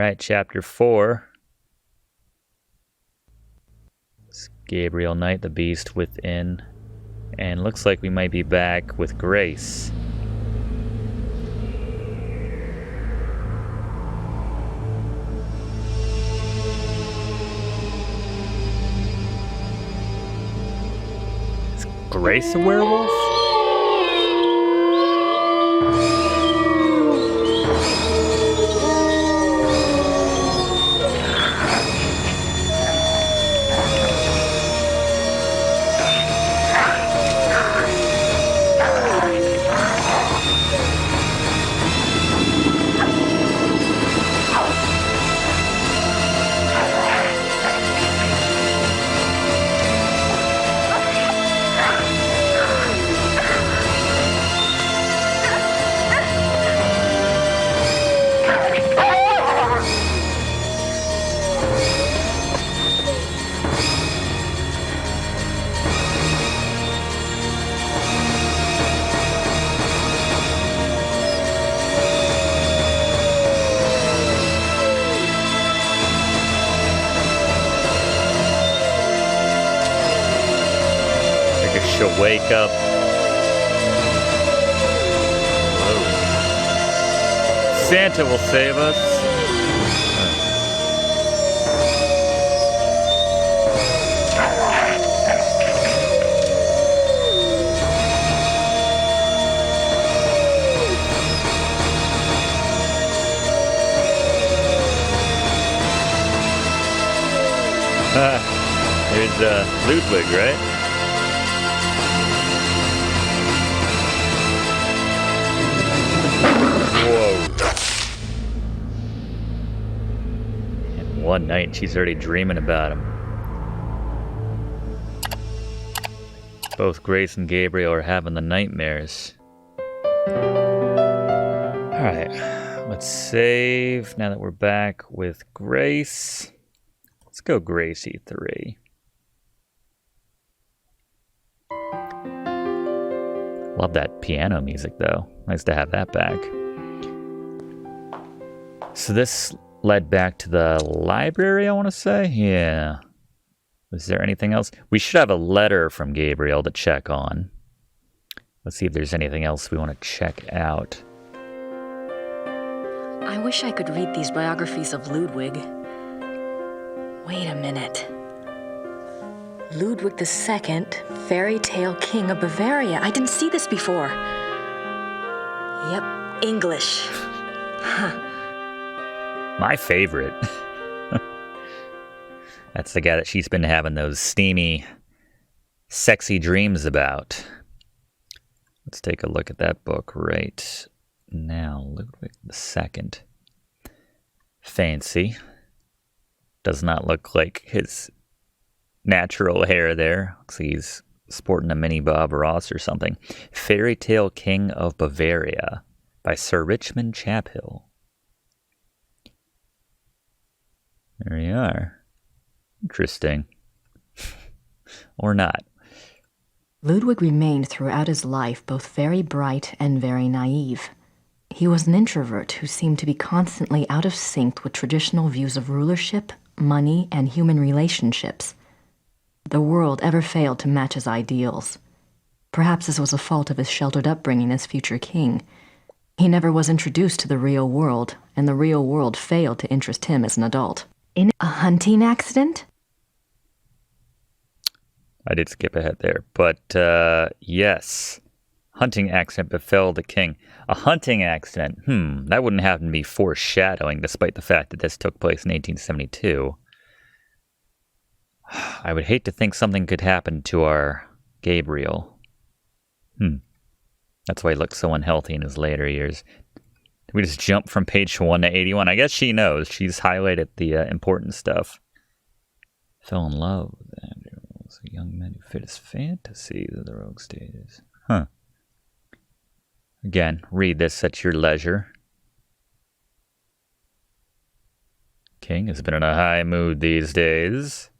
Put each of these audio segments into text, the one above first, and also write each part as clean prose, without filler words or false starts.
Alright, chapter 4. It's Gabriel Knight, the Beast Within. And looks like we might be back with Grace. Is Grace a werewolf? She'll wake up. Whoa. Santa will save us. Here's Ludwig, right? Whoa. And one night she's already dreaming about him. Both Grace and Gabriel are having the nightmares. Alright, let's save now that we're back with Grace. Let's go Gracie 3. Love that piano music though. Nice to have that back. So this led back to the library, I want to say? Yeah. Was there anything else? We should have a letter from Gabriel to check on. Let's see if there's anything else we want to check out. I wish I could read these biographies of Ludwig. Wait a minute. Ludwig II, fairy tale king of Bavaria. I didn't see this before. Yep, English. Huh. My favorite. That's the guy that she's been having those steamy, sexy dreams about. Let's take a look at that book right now. Ludwig II. Fancy. Does not look like his natural hair there. Looks like he's sporting a mini Bob Ross or something. Fairy Tale King of Bavaria by Sir Richmond Chaphill. There you are. Interesting. Or not. Ludwig remained throughout his life both very bright and very naive. He was an introvert who seemed to be constantly out of sync with traditional views of rulership, money, and human relationships. The world ever failed to match his ideals. Perhaps this was a fault of his sheltered upbringing as future king. He never was introduced to the real world, and the real world failed to interest him as an adult. In a hunting accident? I did skip ahead there, but yes. Hunting accident befell the king. A hunting accident. That wouldn't happen to be foreshadowing, despite the fact that this took place in 1872. I would hate to think something could happen to our Gabriel. That's why he looks so unhealthy in his later years. Did we just jump from page 1 to 81? I guess she knows. She's highlighted the important stuff. Fell in love with Andrew. Was a young man who fit his fantasies of the rogue stages. Again, read this at your leisure. King has been in a high mood these days.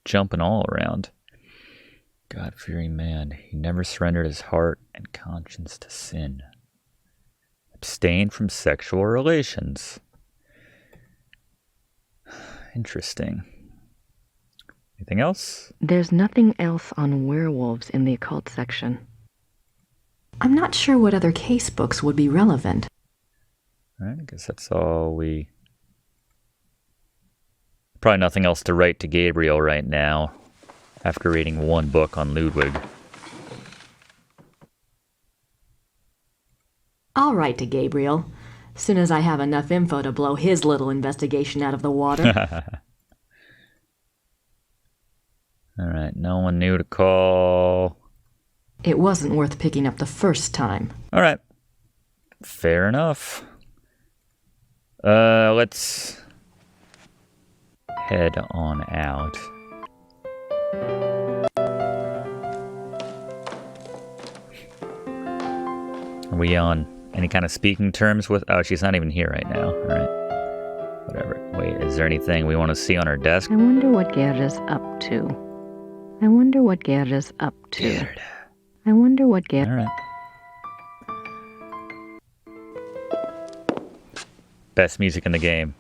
Jumping all around. God-fearing man. He never surrendered his heart and conscience to sin. Abstained from sexual relations. Interesting. Anything else? There's nothing else on werewolves in the occult section. I'm not sure what other case books would be relevant. All right, I guess that's all we... Probably nothing else to write to Gabriel right now, after reading one book on Ludwig. I'll write to Gabriel, soon as I have enough info to blow his little investigation out of the water. All right, no one new to call. It wasn't worth picking up the first time. All right, fair enough. Let's head on out. Are we on any kind of speaking terms with... Oh, she's not even here right now. All right. Whatever. Wait, is there anything we want to see on her desk? I wonder what Gerda's up to. I wonder what Gerda's up to. Gerda. I wonder what Gerda... All right. Best music in the game.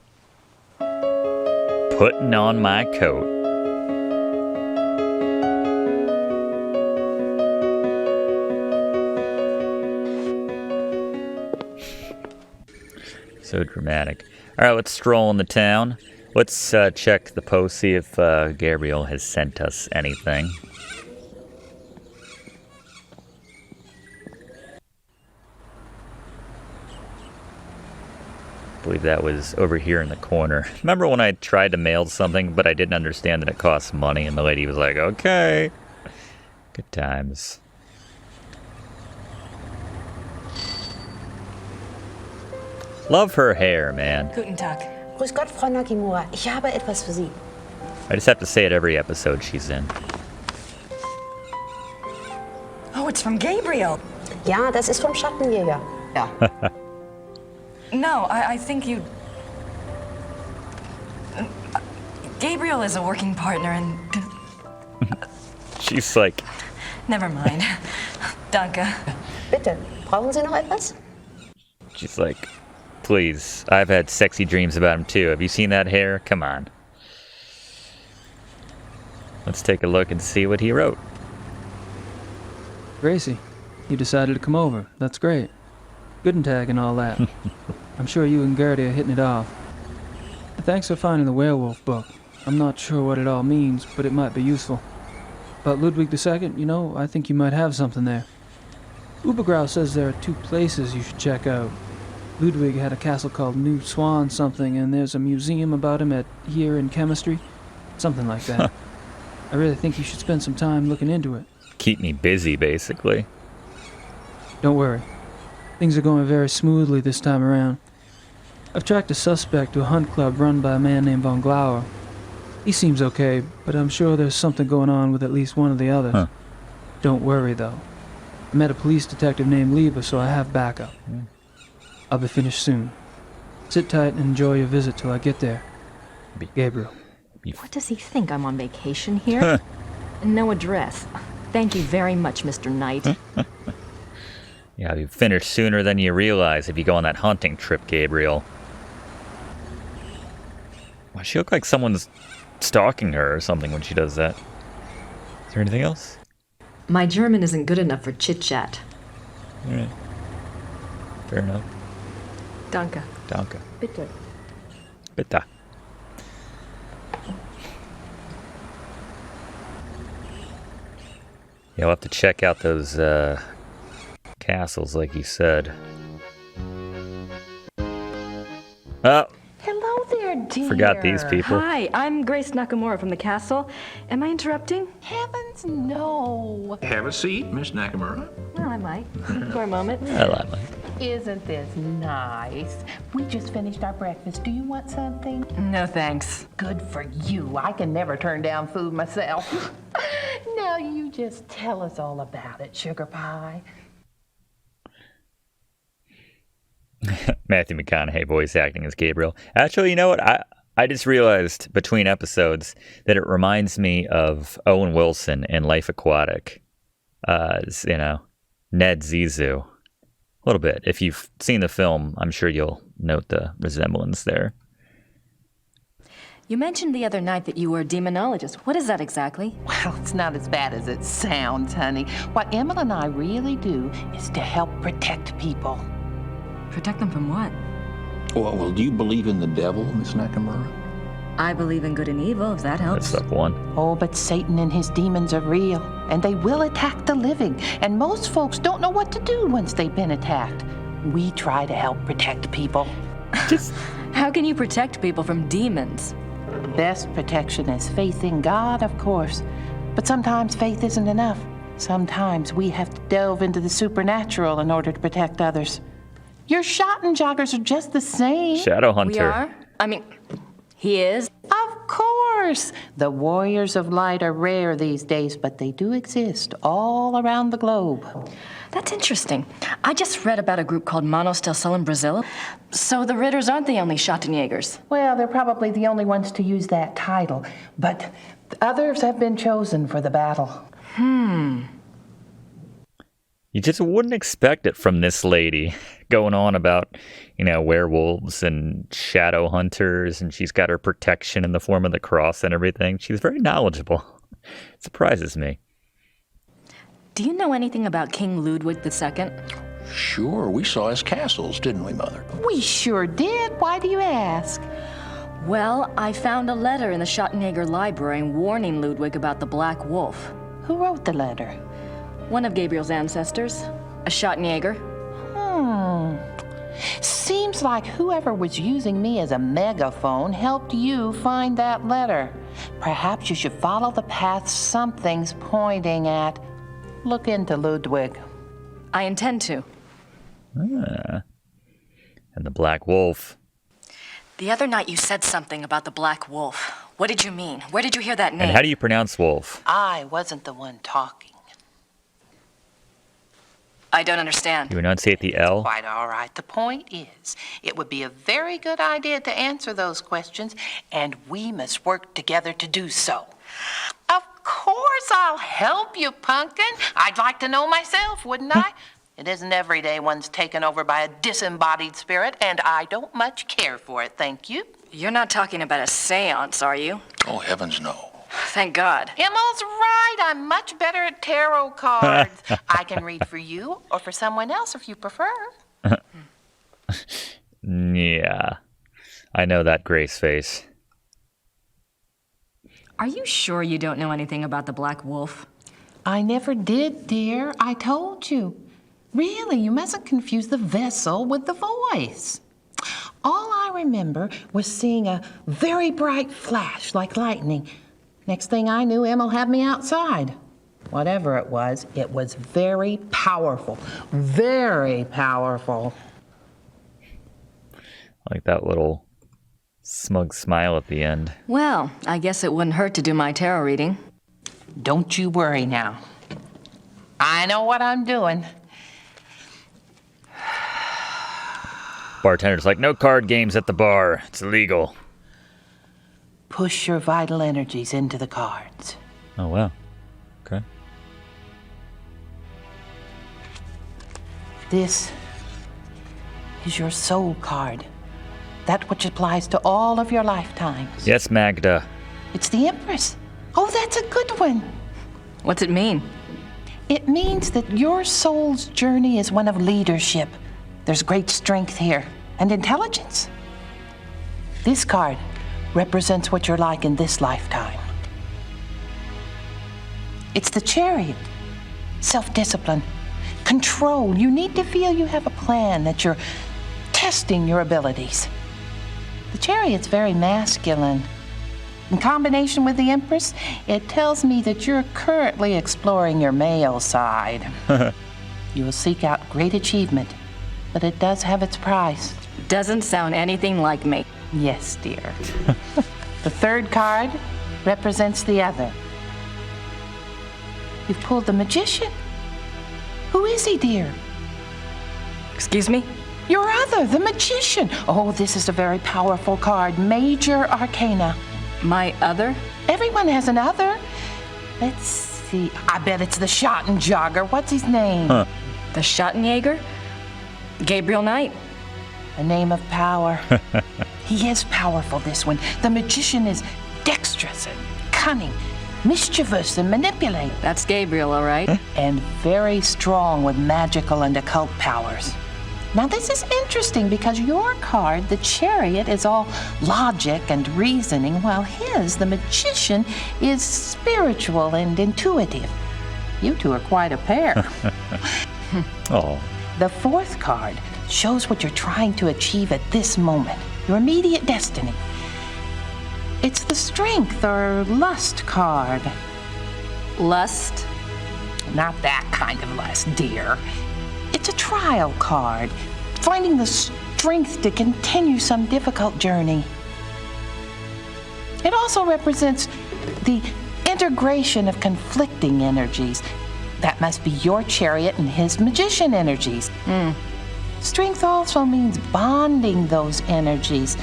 Putting on my coat. So dramatic. All right, let's stroll in the town. Let's check the post, see if Gabriel has sent us anything. I believe that was over here in the corner. Remember when I tried to mail something, but I didn't understand that it costs money, and the lady was like, okay. Good times. Love her hair, man. Guten Tag. Grüß Gott, Frau Nakamura. Ich habe etwas für Sie. I just have to say it every episode she's in. Oh, it's from Gabriel. Ja, das ist vom Schattenjäger. Ja. No, I think you... Gabriel is a working partner and... She's like... Never mind. Danke. Bitte, brauchen Sie noch etwas? She's like, please, I've had sexy dreams about him too. Have you seen that hair? Come on. Let's take a look and see what he wrote. Gracie, you decided to come over. That's great. Guten Tag and all that. I'm sure you and Gertie are hitting it off. Thanks for finding the werewolf book. I'm not sure what it all means, but it might be useful. About Ludwig II, you know, I think you might have something there. Ubergrau says there are 2 places you should check out. Ludwig had a castle called Neuschwanstein something, and there's a museum about him here in chemistry. Something like that. I really think you should spend some time looking into it. Keep me busy, basically. Don't worry. Things are going very smoothly this time around. I've tracked a suspect to a hunt club run by a man named von Glauer. He seems okay, but I'm sure there's something going on with at least one of the others. Huh. Don't worry, though. I met a police detective named Lieber, so I have backup. I'll be finished soon. Sit tight and enjoy your visit till I get there. Gabriel. What does he think? I'm on vacation here? No address. Thank you very much, Mr. Knight. Yeah, you finish sooner than you realize if you go on that hunting trip, Gabriel. Why, she look like someone's stalking her or something when she does that. Is there anything else? My German isn't good enough for chit-chat. All right. Fair enough. Danke. Danke. Bitte. Bitte. Yeah, we'll have to check out those castles, like you said. Oh, Hello there, dear. forgot these people. Hi, I'm Grace Nakamura from the castle. Am I interrupting? Heavens, no. Have a seat, Miss Nakamura. Well, I might. For a moment. Well, I like. Isn't this nice? We just finished our breakfast. Do you want something? No, thanks. Good for you. I can never turn down food myself. Now you just tell us all about it, Sugar Pie. Matthew McConaughey voice acting as Gabriel. Actually, you know what? I I just realized between episodes that it reminds me of Owen Wilson in Life Aquatic. Ned Zissou. A little bit. If you've seen the film, I'm sure you'll note the resemblance there. You mentioned the other night that you were a demonologist. What is that exactly? Well, it's not as bad as it sounds, honey. What Emil and I really do is to help protect people. Protect them from what? Well, do you believe in the devil, Miss Nakamura? I believe in good and evil, if that helps. That's step one. Oh, but Satan and his demons are real, and they will attack the living. And most folks don't know what to do once they've been attacked. We try to help protect people. How can you protect people from demons? The best protection is faith in God, of course. But sometimes faith isn't enough. Sometimes we have to delve into the supernatural in order to protect others. Your Schottenjoggers are just the same. Shadowhunter. We are? I mean, he is? Of course. The warriors of light are rare these days, but they do exist all around the globe. That's interesting. I just read about a group called Manos del Sol in Brazil. So the Ritters aren't the only Schottenjägers. Well, they're probably the only ones to use that title, but others have been chosen for the battle. You just wouldn't expect it from this lady going on about, werewolves and shadow hunters, and she's got her protection in the form of the cross and everything. She's very knowledgeable. It surprises me. Do you know anything about King Ludwig II? Sure, we saw his castles, didn't we, Mother? We sure did. Why do you ask? Well, I found a letter in the Schottenjäger library warning Ludwig about the Black Wolf. Who wrote the letter? One of Gabriel's ancestors, a Schottenjäger. Seems like whoever was using me as a megaphone helped you find that letter. Perhaps you should follow the path something's pointing at. Look into Ludwig. I intend to. And the Black Wolf. The other night you said something about the Black Wolf. What did you mean? Where did you hear that name? And how do you pronounce wolf? I wasn't the one talking. I don't understand. You enunciate the L? Quite all right. The point is, it would be a very good idea to answer those questions, and we must work together to do so. Of course I'll help you, Pumpkin. I'd like to know myself, wouldn't I? It isn't every day one's taken over by a disembodied spirit, and I don't much care for it, thank you. You're not talking about a seance, are you? Oh, heavens no. Thank God. Emil's right. I'm much better at tarot cards. I can read for you or for someone else if you prefer. Yeah. I know that Grace face. Are you sure you don't know anything about the Black Wolf? I never did, dear. I told you. Really, you mustn't confuse the vessel with the voice. All I remember was seeing a very bright flash like lightning. Next thing I knew, Emil had me outside. Whatever it was very powerful. Very powerful. Like that little smug smile at the end. Well, I guess it wouldn't hurt to do my tarot reading. Don't you worry now. I know what I'm doing. Bartender's like, no card games at the bar. It's illegal. Push your vital energies into the cards. Oh, wow. Okay. This is your soul card. That which applies to all of your lifetimes. Yes, Magda. It's the Empress. Oh, that's a good one. What's it mean? It means that your soul's journey is one of leadership. There's great strength here and intelligence. This card represents what you're like in this lifetime. It's the Chariot. Self-discipline, control. You need to feel you have a plan, that you're testing your abilities. The Chariot's very masculine. In combination with the Empress, it tells me that you're currently exploring your male side. You will seek out great achievement, but it does have its price. Doesn't sound anything like me. Yes, dear. The third card represents the other. You've pulled the Magician. Who is he, dear? Excuse me? Your other, the magician. Oh, this is a very powerful card. Major Arcana. My other? Everyone has an other. Let's see. I bet it's the Schottenjäger. What's his name? Huh. The Schottenjäger? Gabriel Knight. A name of power. He is powerful, this one. The magician is dexterous and cunning, mischievous and manipulative. That's Gabriel, all right. And very strong with magical and occult powers. Now this is interesting because your card, the Chariot, is all logic and reasoning, while his, the Magician, is spiritual and intuitive. You two are quite a pair. Oh. The fourth card shows what you're trying to achieve at this moment, your immediate destiny. It's the Strength or Lust card. Lust? Not that kind of lust, dear. It's a trial card, finding the strength to continue some difficult journey. It also represents the integration of conflicting energies. That must be your Chariot and his magician energies. Strength also means bonding those energies,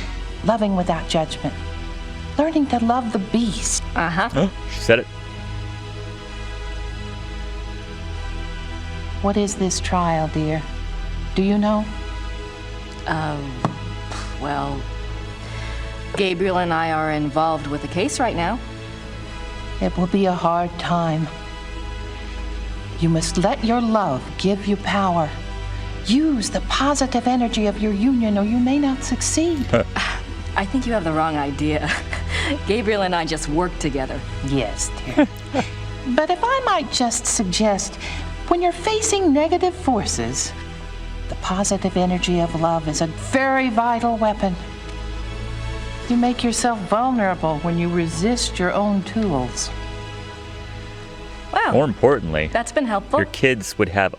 loving without judgment, learning to love the beast. Oh, she said it. What is this trial, dear? Do you know? Well, Gabriel and I are involved with the case right now. It will be a hard time. You must let your love give you power. Use the positive energy of your union or you may not succeed. I think you have the wrong idea. Gabriel and I just work together. Yes, dear. But if I might just suggest, when you're facing negative forces, the positive energy of love is a very vital weapon. You make yourself vulnerable when you resist your own tools. Wow. More importantly, That's been helpful. your kids would have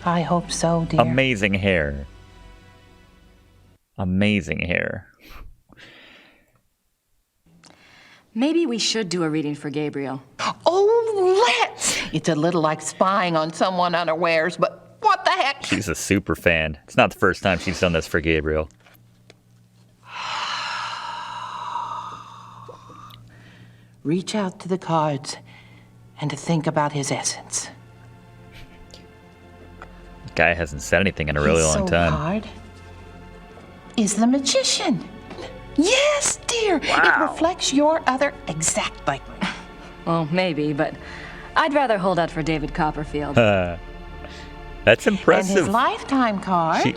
I hope so, dear. amazing hair. Amazing hair. Maybe we should do a reading for Gabriel. Oh, let's! It's a little like spying on someone unawares, but what the heck? She's a super fan. It's not the first time she's done this for Gabriel. Reach out to the cards and to think about his essence. Guy hasn't said anything in a really His long soul time. card is the magician. Yes, dear. It reflects your other exactly. Well, maybe, but I'd rather hold out for David Copperfield. That's And his impressive. lifetime card. She-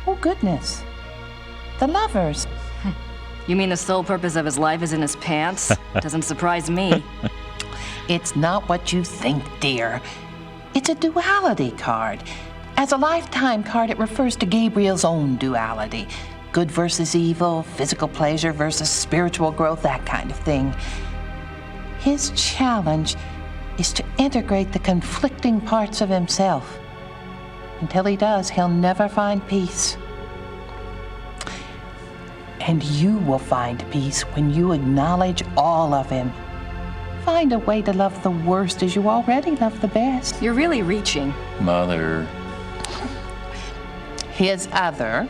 Oh, goodness. The lovers. You mean the sole purpose of his life is in his pants? Doesn't surprise me. It's not what you think, dear. It's a duality card. As a lifetime card, it refers to Gabriel's own duality. Good versus evil, physical pleasure versus spiritual growth, that kind of thing. His challenge is to integrate the conflicting parts of himself. Until he does, he'll never find peace. And you will find peace when you acknowledge all of him. Find a way to love the worst as you already love the best. You're really reaching. Mother. His other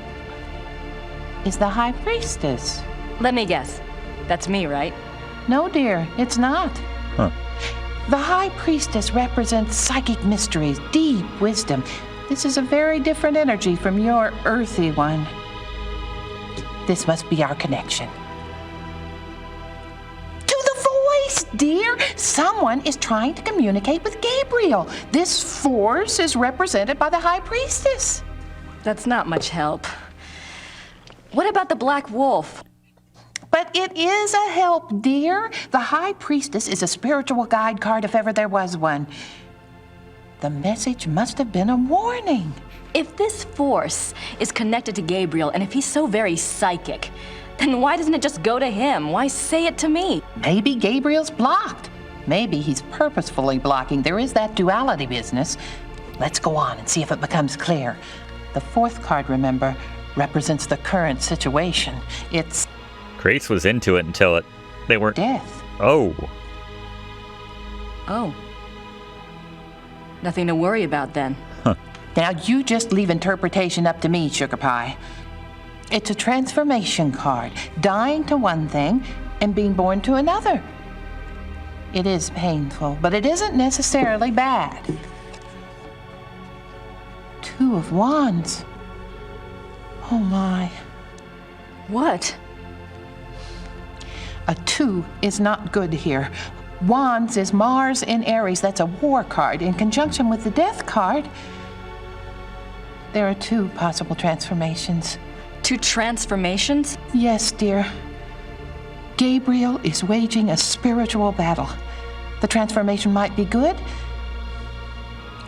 is the High Priestess. Let me guess. That's me, right? No, dear, it's not. Huh. The High Priestess represents psychic mysteries, deep wisdom. This is a very different energy from your earthy one. This must be our connection. To the voice, dear! Someone is trying to communicate with Gabriel. This force is represented by the High Priestess. That's not much help. What about the Black Wolf? But it is a help, dear. The High Priestess is a spiritual guide card if ever there was one. The message must have been a warning. If this force is connected to Gabriel, and if he's so very psychic, then why doesn't it just go to him? Why say it to me? Maybe Gabriel's blocked. Maybe he's purposefully blocking. There is that duality business. Let's go on and see if it becomes clear. The fourth card, remember, represents the current situation. It's Grace was into it until they weren't. death. Oh. Oh. Nothing to worry about then. Now, you just leave interpretation up to me, Sugar Pie. It's a transformation card, dying to one thing and being born to another. It is painful, but it isn't necessarily bad. Two of Wands. Oh my. What? A 2 is not good here. Wands is Mars in Aries. That's a war card. In conjunction with the death card, there are 2 possible transformations. 2 transformations? Yes, dear. Gabriel is waging a spiritual battle. The transformation might be good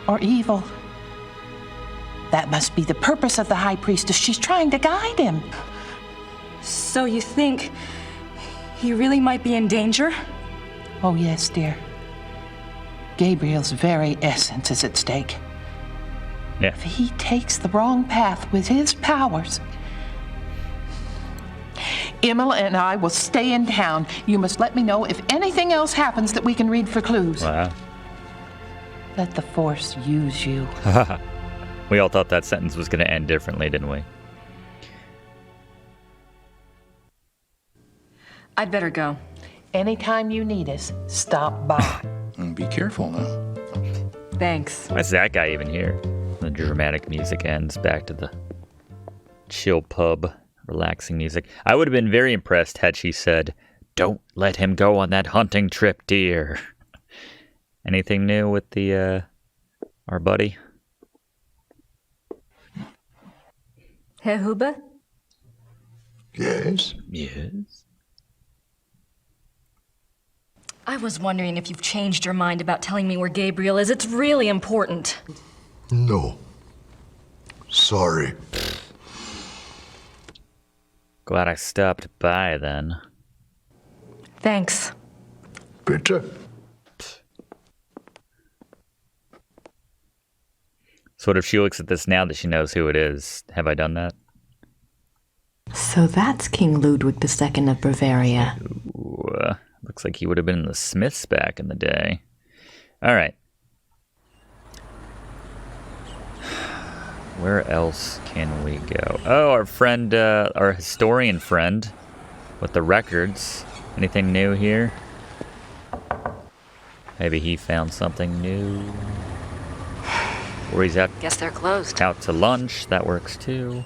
or evil. That must be the purpose of the High Priestess. She's trying to guide him. So you think he really might be in danger? Oh, yes, dear. Gabriel's very essence is at stake. Yeah. If he takes the wrong path with his powers, Imola and I will stay in town. You must let me know if anything else happens that we can read for clues. Wow. Let the Force use you. We all thought that sentence was going to end differently, didn't we? I'd better go. Anytime you need us, stop by. And be careful now. Thanks. Why's that guy even here? The dramatic music ends, back to the chill pub, relaxing music. I would have been very impressed had she said, "Don't let him go on that hunting trip, dear." Anything new with the our buddy? Herr Huber? Yes? Yes. I was wondering if you've changed your mind about telling me where Gabriel is. It's really important. No. Sorry. Glad I stopped by then. Thanks. Bitte. So what if she looks at this now that she knows who it is? Have I done that? So that's King Ludwig II of Bavaria. Ooh, looks like he would have been in the Smiths back in the day. All right. Where else can we go? Oh, our friend, our historian friend with the records. Anything new here? Maybe he found something new. Or he's out, Guess they're closed. out to lunch. That works too.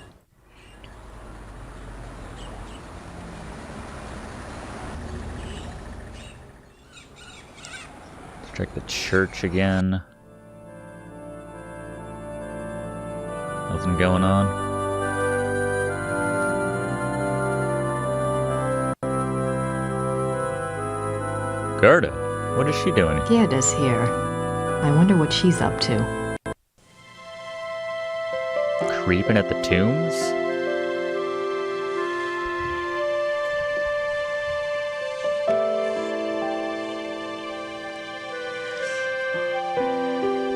Let's check the church again. Nothing going on. Gerda, what is she doing? Gerda's here. I wonder what she's up to. Creeping at the tombs?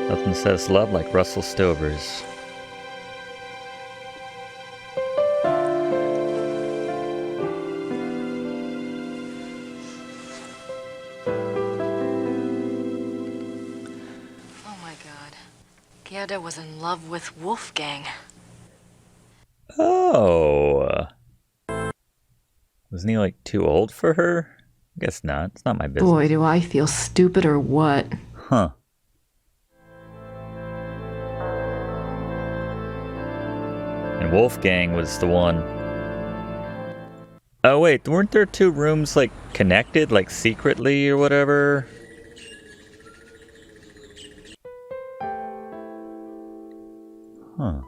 Nothing says love like Russell Stover's. Oh my god. Gerda was in love with Wolfgang. Oh. Wasn't he like too old for her? I guess not. It's not my business. Boy, do I feel stupid or what? Huh. And Wolfgang was the one. Oh wait, weren't there 2 rooms like connected, like secretly or whatever? Huh.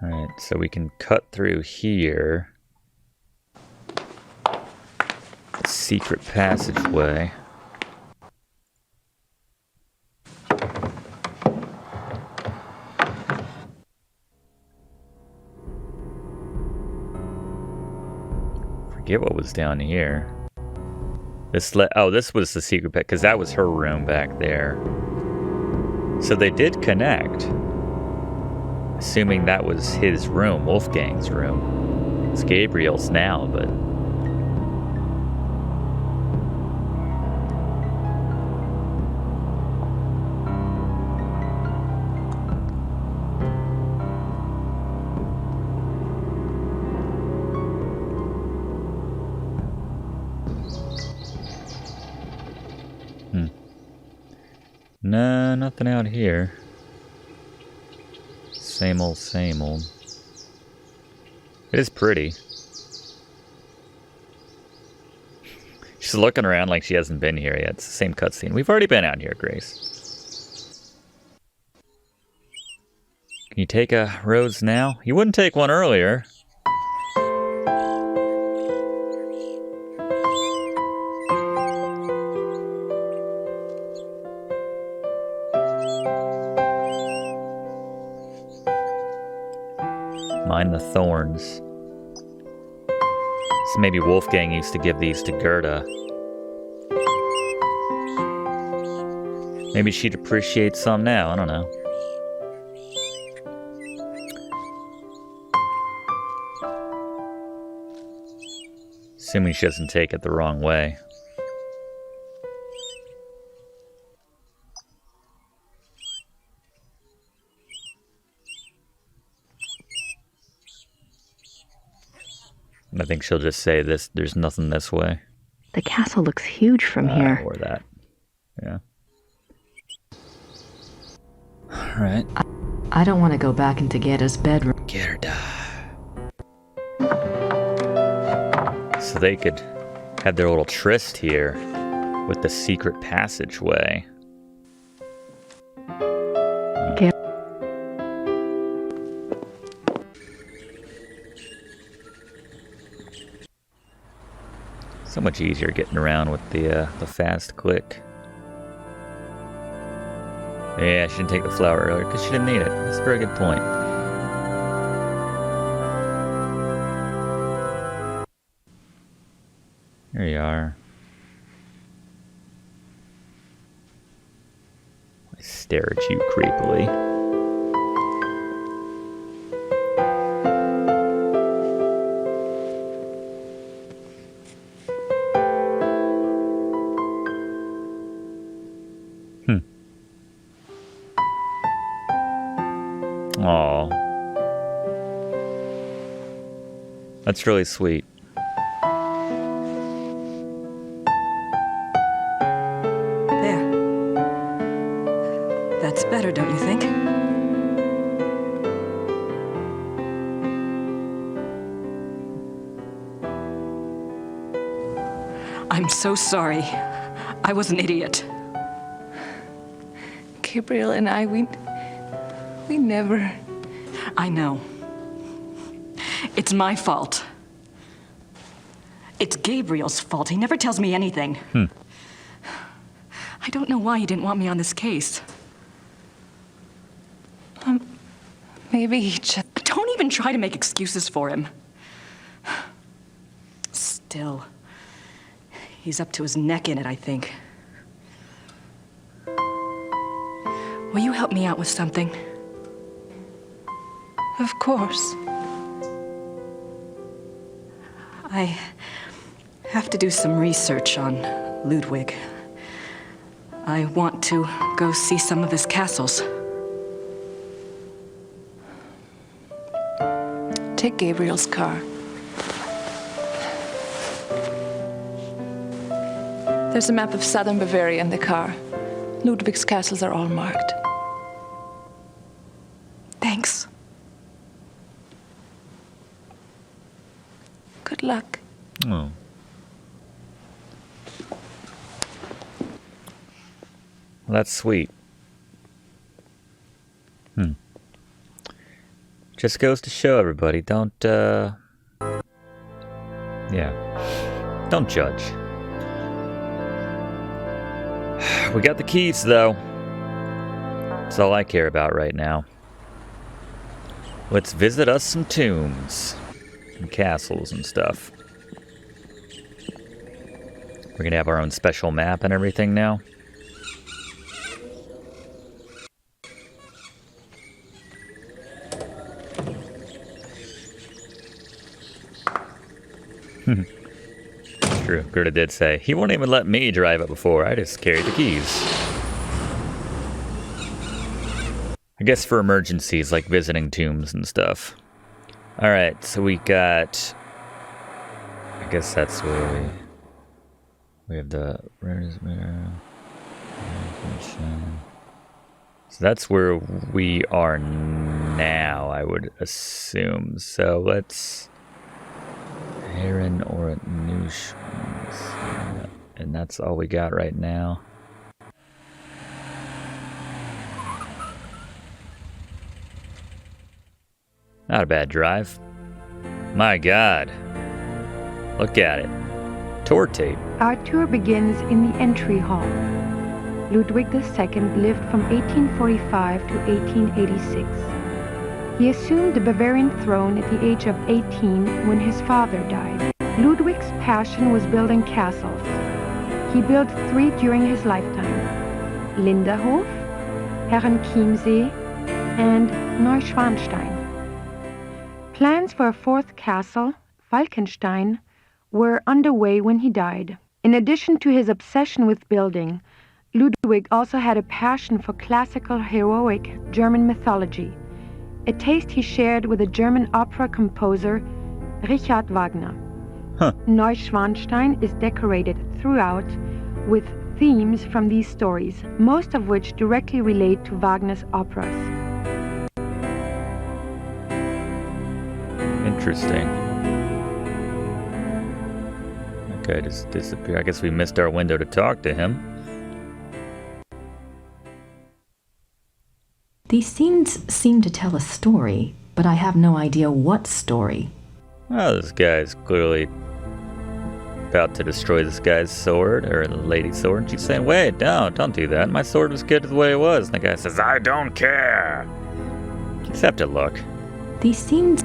Alright, so we can cut through here. Secret passageway. Forget what was down here. This was the secret pit, because that was her room back there. So they did connect. Assuming that was his room, Wolfgang's room. It's Gabriel's now, but... No, nothing out here. Same old, same old. It is pretty. She's looking around like she hasn't been here yet. It's the same cutscene. We've already been out here, Grace. Can you take a rose now? You wouldn't take one earlier. Mind the thorns. So maybe Wolfgang used to give these to Gerda. Maybe she'd appreciate some now, I don't know. Assuming she doesn't take it the wrong way. I think she'll just say this. There's nothing this way. The castle looks huge from here. Or that. Yeah. Alright. I don't want to go back into Gerda's bedroom. Gerda. So they could have their little tryst here with the secret passageway. So much easier getting around with the fast click. Yeah, she didn't take the flower earlier because she didn't need it. That's a very good point. Here you are. I stare at you creepily. Aw. That's really sweet. There. That's better, don't you think? I'm so sorry. I was an idiot. Gabriel and I, we never... I know. It's my fault. It's Gabriel's fault. He never tells me anything. I don't know why he didn't want me on this case. Maybe he just... Don't even try to make excuses for him. Still, he's up to his neck in it, I think. Will you help me out with something? Of course. I have to do some research on Ludwig. I want to go see some of his castles. Take Gabriel's car. There's a map of southern Bavaria in the car. Ludwig's castles are all marked. Thanks. Good luck. Oh. Well, that's sweet. Just goes to show everybody, don't, yeah. Don't judge. We got the keys, though. That's all I care about right now. Let's visit us some tombs. And castles and stuff. We're gonna have our own special map and everything now. True. Gerda did say, he won't even let me drive it before. I just carry the keys. I guess for emergencies, like visiting tombs and stuff. Alright, so we got... I guess that's where we have the... So that's where we are now, I would assume. So let's... Heron or Neuschwanstein. And that's all we got right now. Not a bad drive. My God. Look at it. Tour tape. Our tour begins in the entry hall. Ludwig II lived from 1845 to 1886. He assumed the Bavarian throne at the age of 18 when his father died. Ludwig's passion was building castles. He built 3 during his lifetime: Linderhof, Herrenchiemsee, and Neuschwanstein. Plans for a 4th castle, Falkenstein, were underway when he died. In addition to his obsession with building, Ludwig also had a passion for classical heroic German mythology, a taste he shared with the German opera composer Richard Wagner. Neuschwanstein is decorated throughout with themes from these stories, most of which directly relate to Wagner's operas. Interesting. Okay, just disappear. I guess we missed our window to talk to him. These scenes seem to tell a story, but I have no idea what story. Well, this guy's clearly about to destroy this guy's sword, or the lady's sword, and she's saying, wait, don't do that. My sword was good the way it was. And the guy says, I don't care. You just have to look. These scenes...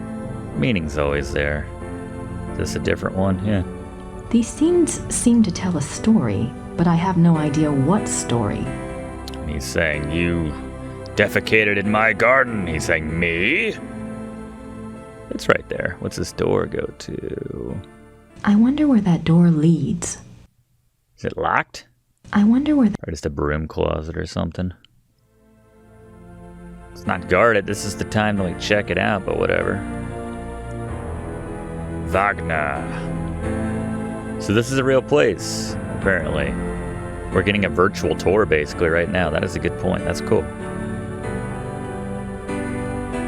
Meaning's always there. Is this a different one? Yeah. These scenes seem to tell a story, but I have no idea what story. And he's saying, you defecated in my garden. He's saying, me? It's right there. What's this door go to? I wonder where that door leads. Is it locked? I wonder where... Or just a broom closet or something. It's not guarded. This is the time to check it out, but whatever. Wagner. So this is a real place, apparently. We're getting a virtual tour basically right now. That is a good point. That's cool.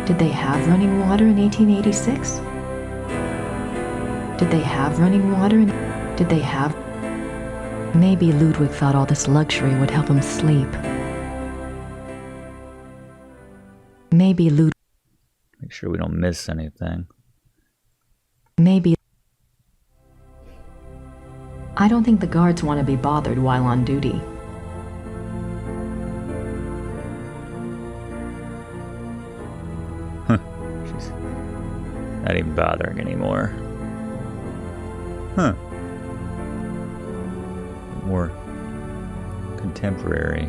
Did they have running water in 1886? Did they have running water in... Did they have... Maybe Ludwig thought all this luxury would help him sleep. Maybe Ludwig... Make sure we don't miss anything. Maybe... I don't think the guards want to be bothered while on duty. She's not even bothering anymore. Huh. More contemporary.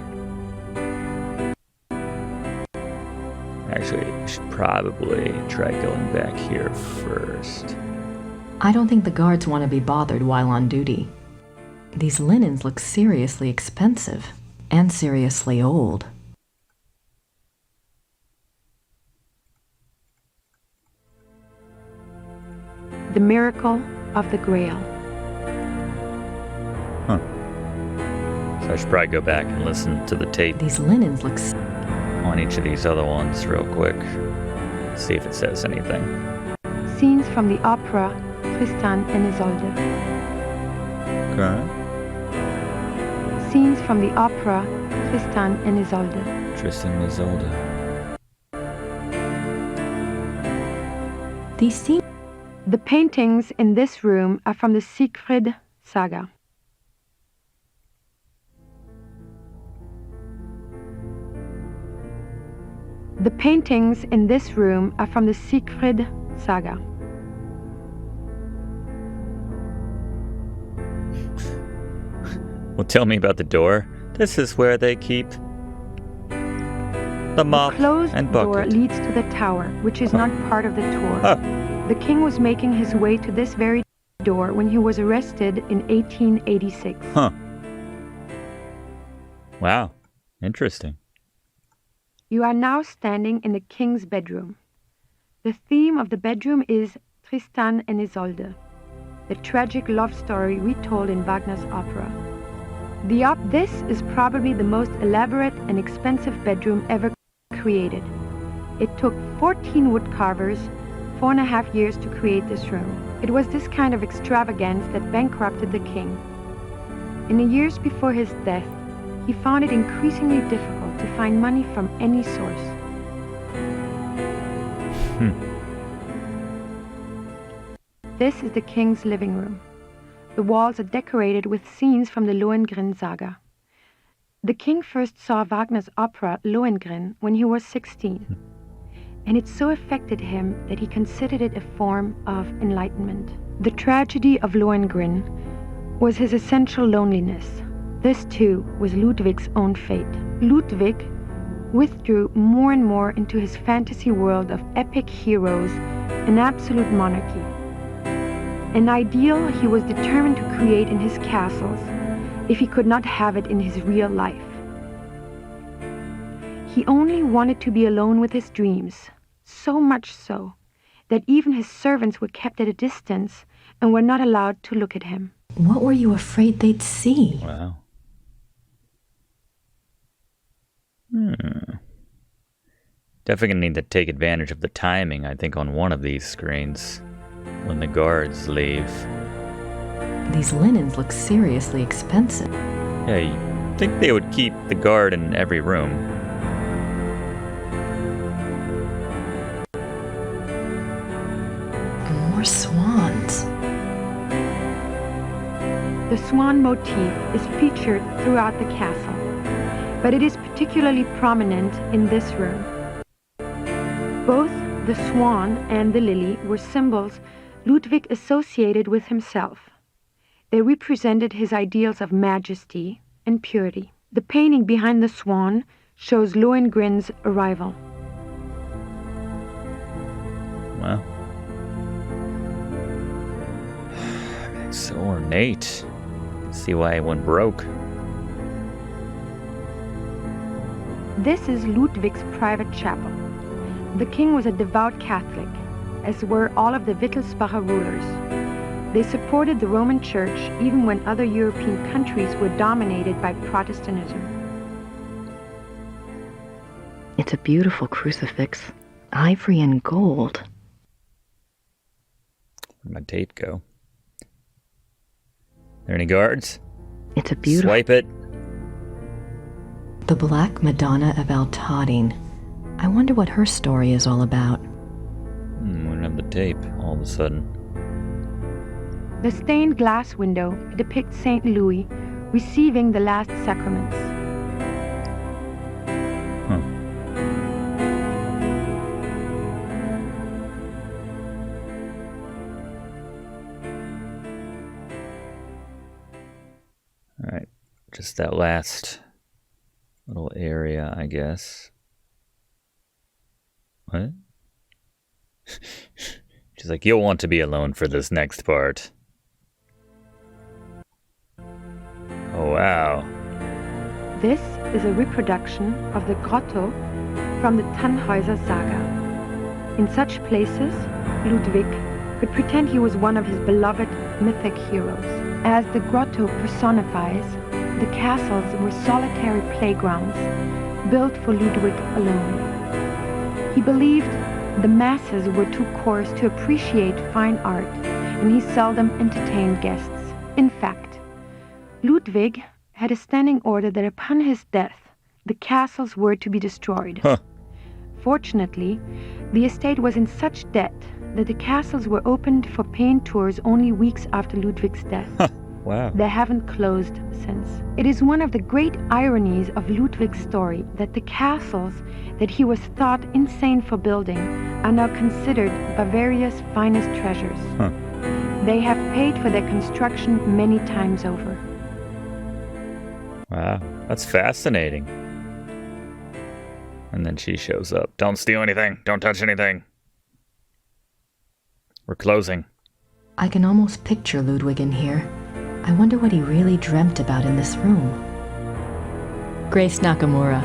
Actually, we should probably try going back here first. I don't think the guards want to be bothered while on duty. These linens look seriously expensive and seriously old. The Miracle of the Grail. Huh. So I should probably go back and listen to the tape These linens look... on each of these other ones real quick. See if it says anything. Scenes from the opera Tristan and Isolde. Okay. Scenes from the opera Tristan and Isolde. Tristan and Isolde. These seem... The paintings in this room are from the Siegfried saga. The paintings in this room are from the Siegfried saga. Well, tell me about the door. This is where they keep the mop The closed and door bucket. leads to the tower, which is not part of the tour. The king was making his way to this very... door when he was arrested in 1886. Huh. Wow. Interesting. You are now standing in the king's bedroom. The theme of the bedroom is Tristan and Isolde, the tragic love story retold in Wagner's opera. This is probably the most elaborate and expensive bedroom ever created. It took 14 wood carvers 4.5 years to create this room. It was this kind of extravagance that bankrupted the king. In the years before his death, he found it increasingly difficult to find money from any source. This is the king's living room. The walls are decorated with scenes from the Lohengrin saga. The king first saw Wagner's opera Lohengrin when he was 16, and it so affected him that he considered it a form of enlightenment. The tragedy of Lohengrin was his essential loneliness. This, too, was Ludwig's own fate. Ludwig withdrew more and more into his fantasy world of epic heroes and absolute monarchy. An ideal he was determined to create in his castles if he could not have it in his real life. He only wanted to be alone with his dreams, so much so that even his servants were kept at a distance and were not allowed to look at him. What were you afraid they'd see? Wow. Definitely gonna need to take advantage of the timing, I think, on one of these screens when the guards leave. These linens look seriously expensive. Yeah, you'd think they would keep the guard in every room. More swans. The swan motif is featured throughout the castle, but it is particularly prominent in this room. Both the swan and the lily were symbols Ludwig associated with himself. They represented his ideals of majesty and purity. The painting behind the swan shows Lohengrin's arrival. Wow. It's so ornate. See why it went broke. This is Ludwig's private chapel. The king was a devout Catholic, as were all of the Wittelsbacher rulers. They supported the Roman Church even when other European countries were dominated by Protestantism. It's a beautiful crucifix, ivory and gold. Where'd my tape go? There any guards? It's a beautiful... Swipe it. The Black Madonna of Altadine. I wonder what her story is all about. We don't have the tape all of a sudden. The stained glass window depicts St. Louis receiving the last sacraments. Alright, just that last little area, I guess. What? She's like, you'll want to be alone for this next part. Oh, wow. This is a reproduction of the grotto from the Tannhäuser saga. In such places, Ludwig could pretend he was one of his beloved mythic heroes. As the grotto personifies, the castles were solitary playgrounds built for Ludwig alone. He believed the masses were too coarse to appreciate fine art, and he seldom entertained guests. In fact, Ludwig had a standing order that upon his death, the castles were to be destroyed. Fortunately, the estate was in such debt that the castles were opened for paying tours only weeks after Ludwig's death. Wow. They haven't closed since. It is one of the great ironies of Ludwig's story that the castles that he was thought insane for building are now considered Bavaria's finest treasures. They have paid for their construction many times over. Wow, that's fascinating. And then she shows up. Don't steal anything. Don't touch anything. We're closing. I can almost picture Ludwig in here. I wonder what he really dreamt about in this room. Grace Nakamura.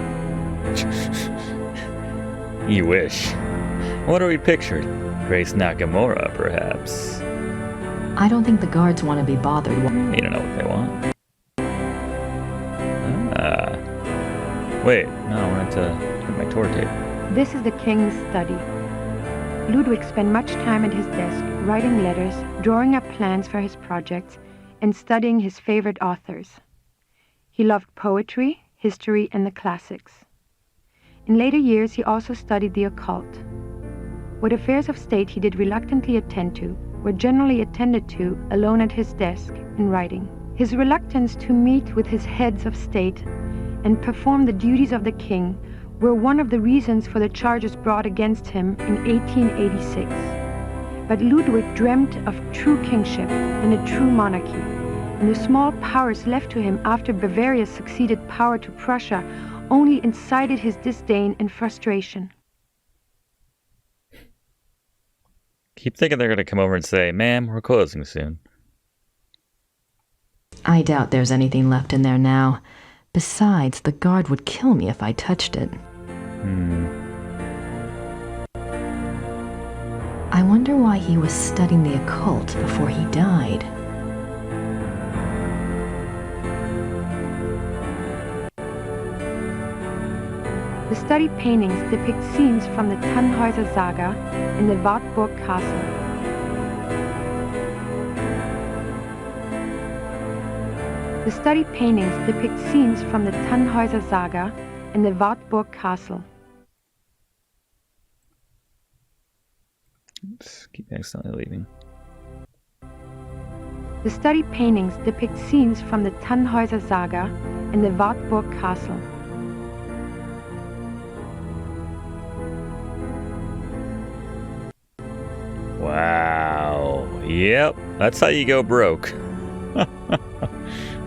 You wish. What are we pictured? Grace Nakamura, perhaps. I don't think the guards want to be bothered. You don't know what they want. Wait, no, I wanted to get my tour tape. This is the king's study. Ludwig spent much time at his desk, writing letters, drawing up plans for his projects, and studying his favorite authors. He loved poetry, history, and the classics. In later years, he also studied the occult. What affairs of state he did reluctantly attend to were generally attended to alone at his desk in writing. His reluctance to meet with his heads of state and perform the duties of the king were one of the reasons for the charges brought against him in 1886. But Ludwig dreamt of true kingship and a true monarchy, and the small powers left to him after Bavaria's succeeded power to Prussia only incited his disdain and frustration. Keep thinking they're going to come over and say, "Ma'am, we're closing soon." I doubt there's anything left in there now. Besides, the guard would kill me if I touched it. I wonder why he was studying the occult before he died. The study paintings depict scenes from the Tannhäuser Saga in the Wartburg Castle. The study paintings depict scenes from the Tannhäuser Saga in the Wartburg Castle. Oops, keep accidentally leaving. The study paintings depict scenes from the Tannhäuser Saga in the Wartburg Castle. Wow. Yep, that's how you go broke.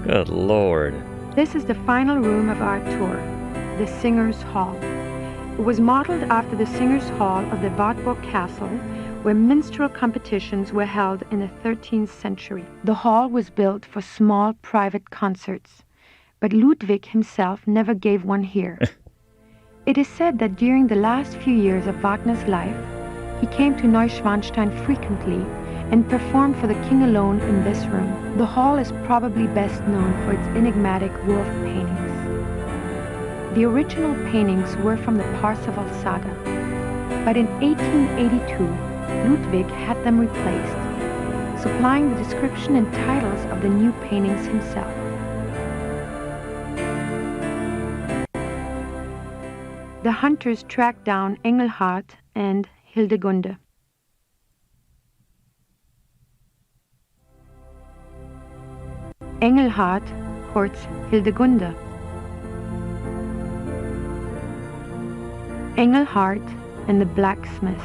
Good Lord. This is the final room of our tour, the Singers' Hall. It was modeled after the Singers' Hall of the Wartburg Castle, where minstrel competitions were held in the 13th century. The hall was built for small private concerts, but Ludwig himself never gave one here. It is said that during the last few years of Wagner's life, he came to Neuschwanstein frequently and performed for the king alone in this room. The hall is probably best known for its enigmatic wolf paintings. The original paintings were from the Parsifal saga, but in 1882, Ludwig had them replaced, supplying the description and titles of the new paintings himself. The hunters tracked down Engelhard and Hildegunde. Engelhard courts Hildegunde. Engelhard and the blacksmith.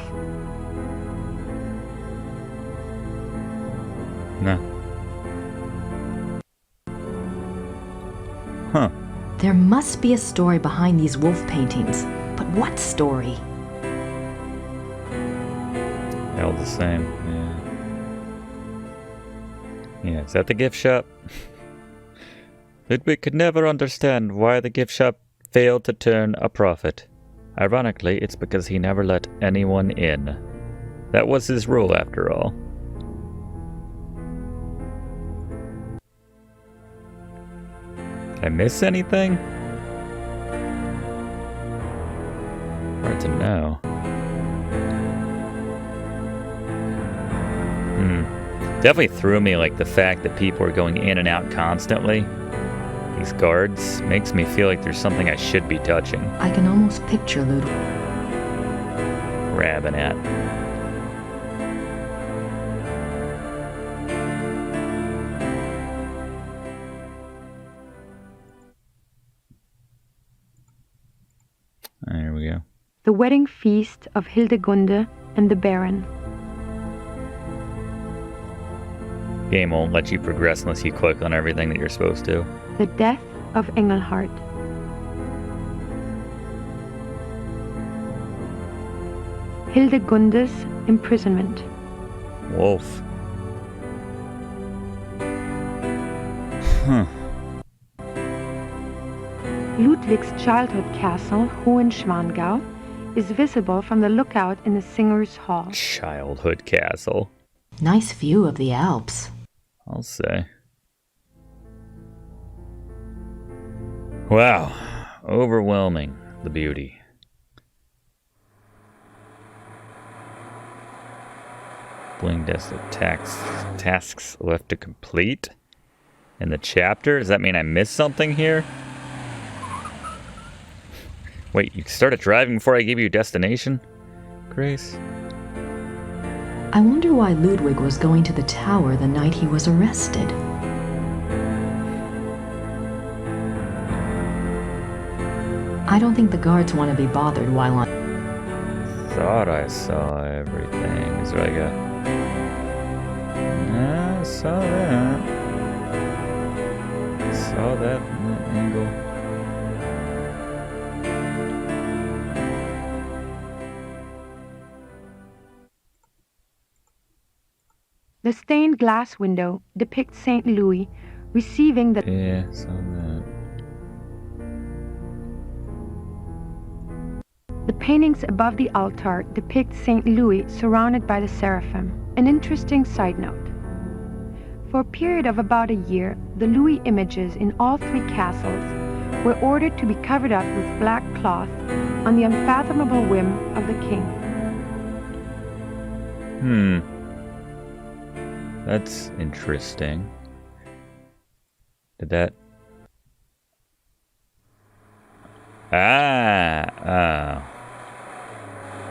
No. Huh. There must be a story behind these wolf paintings, but what story? They're all the same, yeah. Yeah, is that the gift shop? Ludwig could never understand why the gift shop failed to turn a profit. Ironically, it's because he never let anyone in. That was his rule, after all. Did I miss anything? Hard to know. Definitely threw me, like, the fact that people are going in and out constantly. These guards makes me feel like there's something I should be touching. I can almost picture Ludwig grabbing at. There we go. The wedding feast of Hildegunde and the Baron. Game won't let you progress unless you click on everything that you're supposed to. The death of Engelhard. Hildegunde's imprisonment. Wolf. Ludwig's childhood castle, Hohenschwangau, is visible from the lookout in the Singers' Hall. Childhood castle. Nice view of the Alps. I'll say. Wow. Overwhelming, the beauty. Bling desk of tasks left to complete in the chapter. Does that mean I missed something here? Wait, you started driving before I gave you a destination? Grace? I wonder why Ludwig was going to the tower the night he was arrested. I don't think the guards want to be bothered while on... Thought I saw everything. Is there like a... I saw that. Saw that from that angle. The stained glass window depicts St. Louis receiving the... Yeah, saw that. The paintings above the altar depict St. Louis surrounded by the seraphim. An interesting side note. For a period of about a year, the Louis images in all three castles were ordered to be covered up with black cloth on the unfathomable whim of the king. That's interesting. Did that...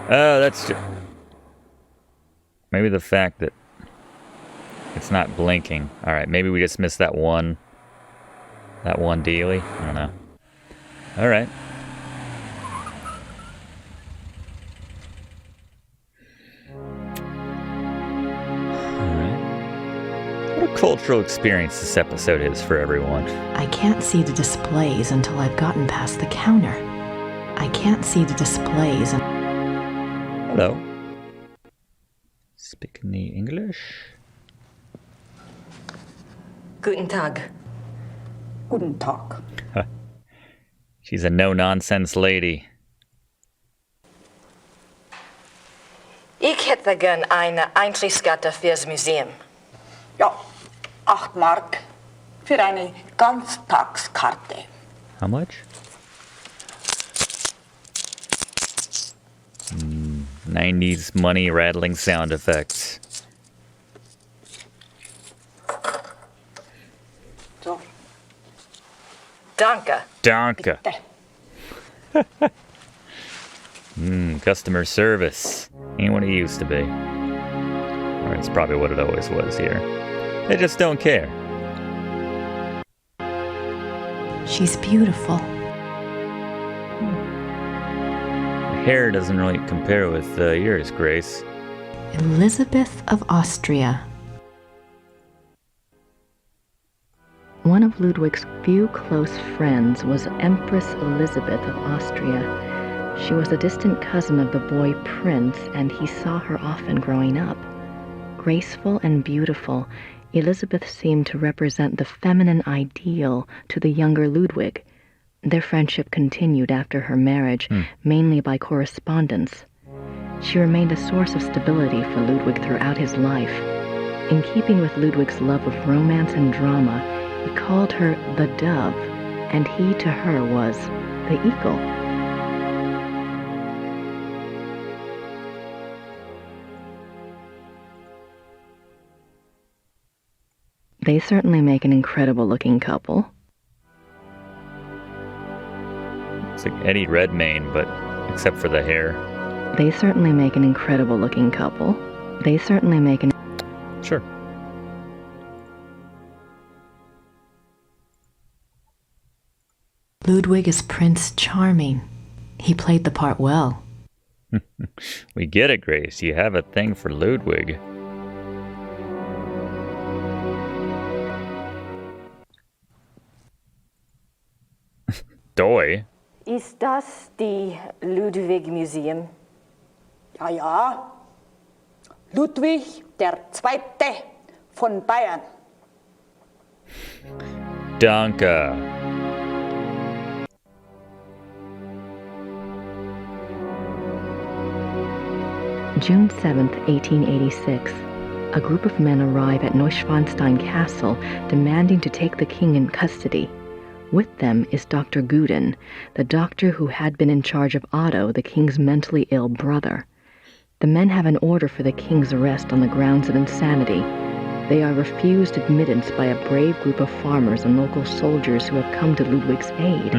Oh, that's just... Maybe the fact that it's not blinking. Alright, maybe we just missed that one dealie. I don't know. Alright. What a cultural experience this episode is for everyone. I can't see the displays until I've gotten past the counter. I can't see the displays and... Hello. Speak any English? Guten Tag. Guten Tag. She's a no-nonsense lady. Ich hätte gern eine Eintrittskarte fürs Museum. Ja, 8 Mark für eine Ganztagskarte. How much? 90s money rattling sound effects. So. Danke. Danke. Customer service. Ain't what it used to be. Or it's probably what it always was here. They just don't care. She's beautiful. Hair doesn't really compare with yours, Grace. Elizabeth of Austria. One of Ludwig's few close friends was Empress Elizabeth of Austria. She was a distant cousin of the boy Prince, and he saw her often growing up. Graceful and beautiful, Elizabeth seemed to represent the feminine ideal to the younger Ludwig. Their friendship continued after her marriage, mainly by correspondence. She remained a source of stability for Ludwig throughout his life. In keeping with Ludwig's love of romance and drama, he called her the Dove, and he to her was the Eagle. They certainly make an incredible-looking couple. It's like Eddie Redmayne, but except for the hair. They certainly make an incredible-looking couple. They certainly make an... Sure. Ludwig is Prince Charming. He played the part well. We get it, Grace. You have a thing for Ludwig. Doi. Ist das die Ludwig Museum? Ja, ja. Ludwig der Zweite von Bayern. Danke. June 7th, 1886. A group of men arrive at Neuschwanstein Castle demanding to take the king in custody. With them is Dr. Guden, the doctor who had been in charge of Otto, the king's mentally ill brother. The men have an order for the king's arrest on the grounds of insanity. They are refused admittance by a brave group of farmers and local soldiers who have come to Ludwig's aid.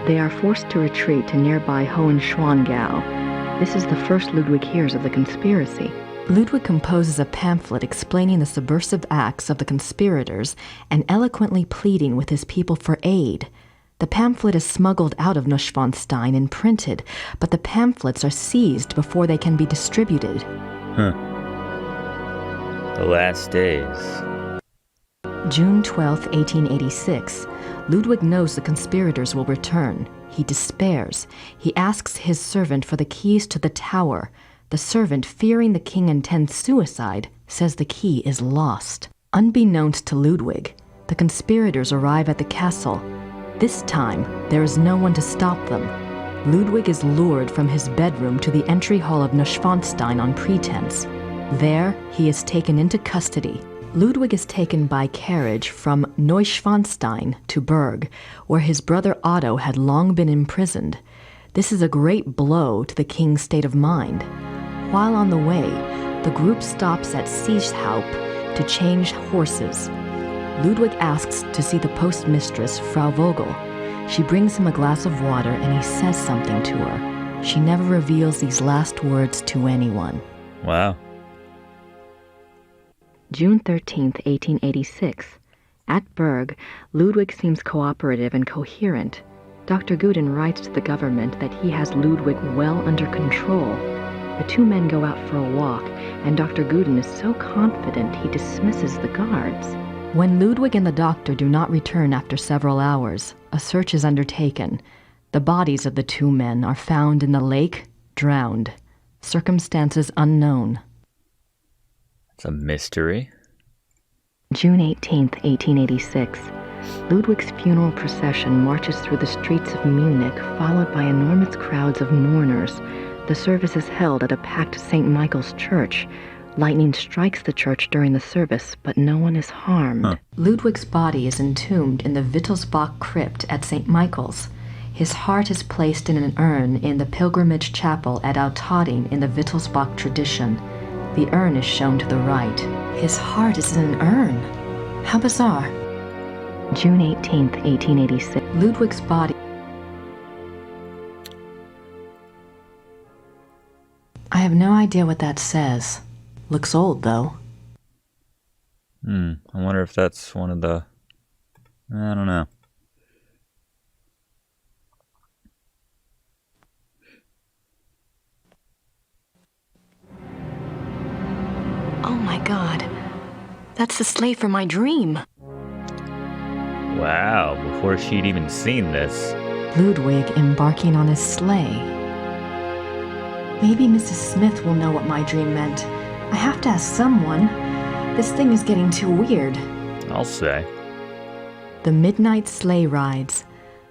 They are forced to retreat to nearby Hohenschwangau. This is the first Ludwig hears of the conspiracy. Ludwig composes a pamphlet explaining the subversive acts of the conspirators and eloquently pleading with his people for aid. The pamphlet is smuggled out of Neuschwanstein and printed, but the pamphlets are seized before they can be distributed. The last days. June 12, 1886. Ludwig knows the conspirators will return. He despairs. He asks his servant for the keys to the tower. The servant, fearing the king intends suicide, says the key is lost. Unbeknownst to Ludwig, the conspirators arrive at the castle. This time, there is no one to stop them. Ludwig is lured from his bedroom to the entry hall of Neuschwanstein on pretense. There, he is taken into custody. Ludwig is taken by carriage from Neuschwanstein to Berg, where his brother Otto had long been imprisoned. This is a great blow to the king's state of mind. While on the way, the group stops at Seeshaupt to change horses. Ludwig asks to see the postmistress, Frau Vogel. She brings him a glass of water and he says something to her. She never reveals these last words to anyone. Wow. June 13th, 1886. At Berg, Ludwig seems cooperative and coherent. Dr. Guden writes to the government that he has Ludwig well under control. The two men go out for a walk, and Dr. Guden is so confident he dismisses the guards. When Ludwig and the doctor do not return after several hours, a search is undertaken. The bodies of the two men are found in the lake, drowned. Circumstances unknown. It's a mystery. June 18th, 1886. Ludwig's funeral procession marches through the streets of Munich, followed by enormous crowds of mourners. The service is held at a packed St. Michael's church. Lightning strikes the church during the service, but no one is harmed. Ludwig's body is entombed in the Wittelsbach crypt at St. Michael's. His heart is placed in an urn in the pilgrimage chapel at Altading in the Wittelsbach tradition. The urn is shown to the right. His heart is in an urn. How bizarre. June 18th, 1886. Ludwig's body. I have no idea what that says. Looks old, though. I wonder if that's one of the... I don't know. Oh my God. That's the sleigh from my dream. Wow, before she'd even seen this. Ludwig embarking on his sleigh. Maybe Mrs. Smith will know what my dream meant. I have to ask someone. This thing is getting too weird. I'll say. The midnight sleigh rides.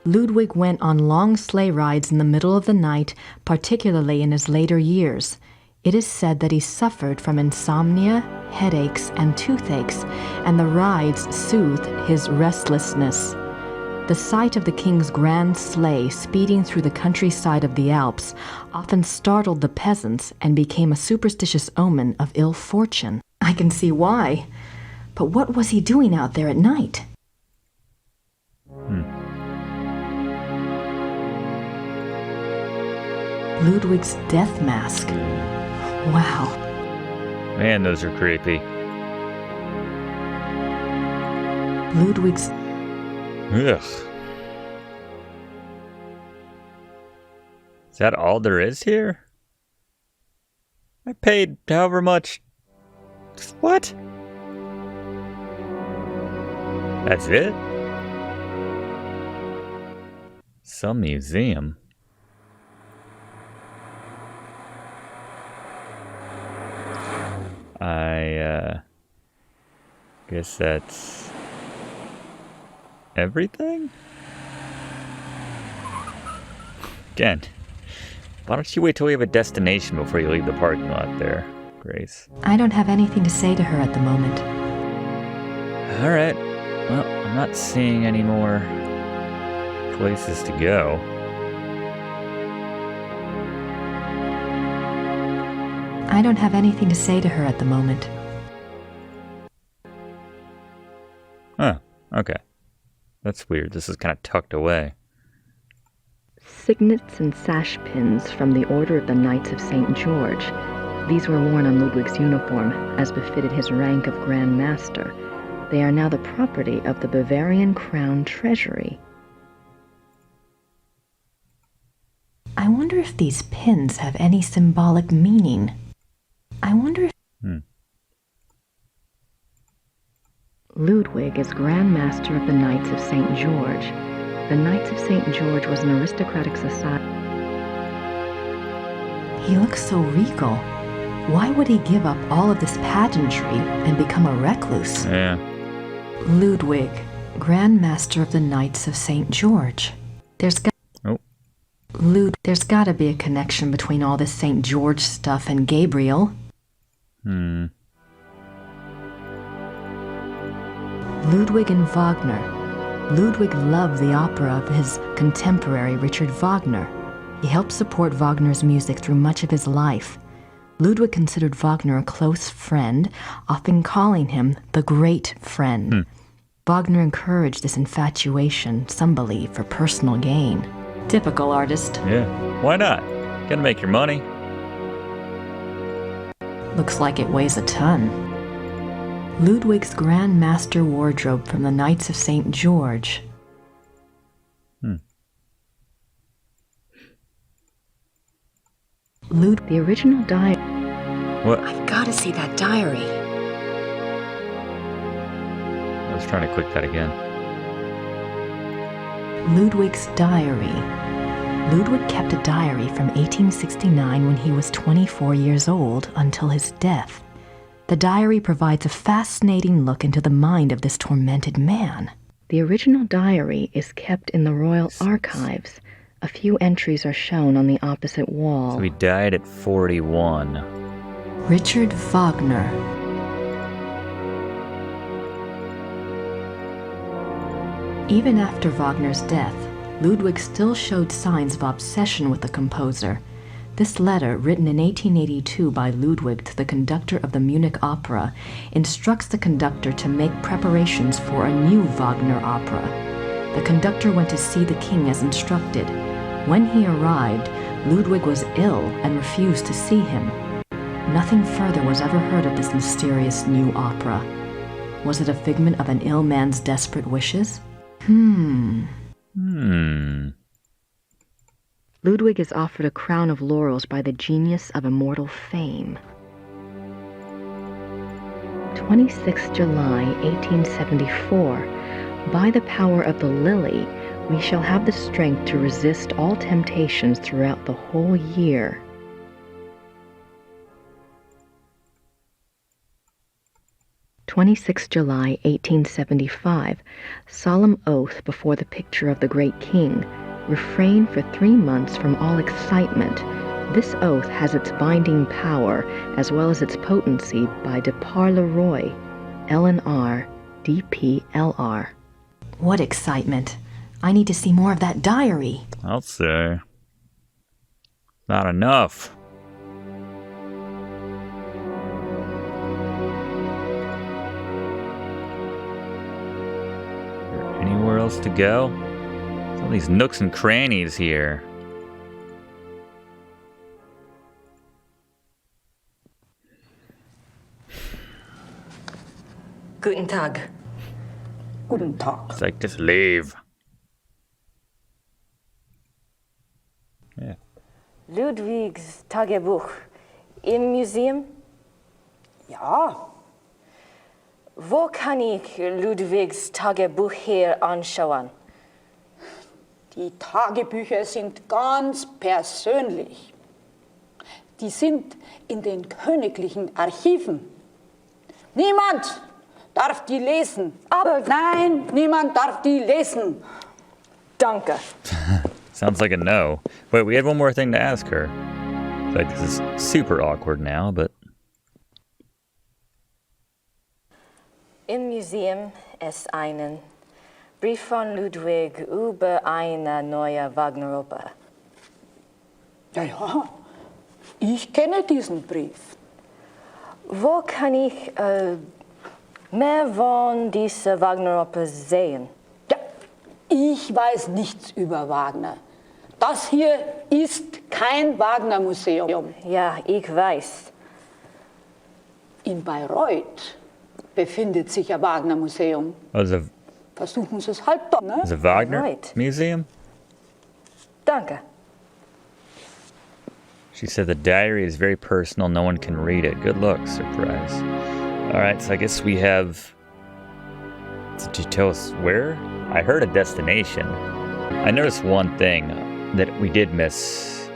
Ludwig went on long sleigh rides in the middle of the night, particularly in his later years. It is said that he suffered from insomnia, headaches, and toothaches, and the rides soothed his restlessness. The sight of the king's grand sleigh speeding through the countryside of the Alps often startled the peasants and became a superstitious omen of ill fortune. I can see why. But what was he doing out there at night? Ludwig's death mask. Wow. Man, those are creepy. Ludwig's... Ugh. Is that all there is here? I paid however much. What? That's it? Some museum. I guess that's everything? Again, why don't you wait till we have a destination before you leave the parking lot there, Grace? I don't have anything to say to her at the moment. All right. Well, I'm not seeing any more places to go. I don't have anything to say to her at the moment. Huh. Okay. That's weird. This is kind of tucked away. Signets and sash pins from the Order of the Knights of St. George. These were worn on Ludwig's uniform, as befitted his rank of Grand Master. They are now the property of the Bavarian Crown Treasury. I wonder if these pins have any symbolic meaning. I wonder if... Ludwig is Grand Master of the Knights of St. George. The Knights of St. George was an aristocratic society. He looks so regal. Why would he give up all of this pageantry and become a recluse? Yeah. Ludwig, Grand Master of the Knights of St. George. There's got to be a connection between all this St. George stuff and Gabriel. Ludwig and Wagner. Ludwig loved the opera of his contemporary Richard Wagner. He helped support Wagner's music through much of his life. Ludwig considered Wagner a close friend, often calling him the great friend. Wagner encouraged this infatuation, some believe, for personal gain. Typical artist. Yeah. Why not? Gotta make your money. Looks like it weighs a ton. Ludwig's Grand Master wardrobe from the Knights of St. George. The original diary. What? I've got to see that diary. I was trying to click that again. Ludwig's diary. Ludwig kept a diary from 1869 when he was 24 years old until his death. The diary provides a fascinating look into the mind of this tormented man. The original diary is kept in the Royal Archives. A few entries are shown on the opposite wall. So he died at 41. Richard Wagner. Even after Wagner's death, Ludwig still showed signs of obsession with the composer. This letter, written in 1882 by Ludwig to the conductor of the Munich Opera, instructs the conductor to make preparations for a new Wagner opera. The conductor went to see the king as instructed. When he arrived, Ludwig was ill and refused to see him. Nothing further was ever heard of this mysterious new opera. Was it a figment of an ill man's desperate wishes? Ludwig is offered a crown of laurels by the genius of immortal fame. 26 July, 1874. By the power of the lily, we shall have the strength to resist all temptations throughout the whole year. July 1875. Solemn oath before the picture of the great king. Refrain for 3 months from all excitement. This oath has its binding power as well as its potency by de par le Roy, LNR, DPLR. What excitement! I need to see more of that diary. I'll say. Not enough. Anywhere else to go? All these nooks and crannies here. Guten Tag. Guten Tag. It's like, just leave. Yeah. Ludwig's Tagebuch im Museum? Ja. Wo kann ich Ludwigs Tagebuch hier anschauen? Die Tagebücher sind ganz persönlich. Die sind in den königlichen Archiven. Niemand darf die lesen. Aber nein, niemand darf die lesen. Danke. Sounds like a no. Wait, we had one more thing to ask her. Like, this is super awkward now, but... Im Museum ist einen Brief von Ludwig über eine neue Wagner-Oper. Ja, ich kenne diesen Brief. Wo kann ich mehr von dieser Wagner-Oper sehen? Ja, ich weiß nichts über Wagner. Das hier ist kein Wagner-Museum. Ja, ich weiß. In Bayreuth befindet sich ein Wagner-Museum. Also, Versuchen Sie es halt doch, ne? the Wagner Right. Museum? Danke. She said the diary is very personal. No one can read it. Good luck. Surprise. All right, so I guess we have... Did you tell us where? I heard a destination. I noticed one thing that we did miss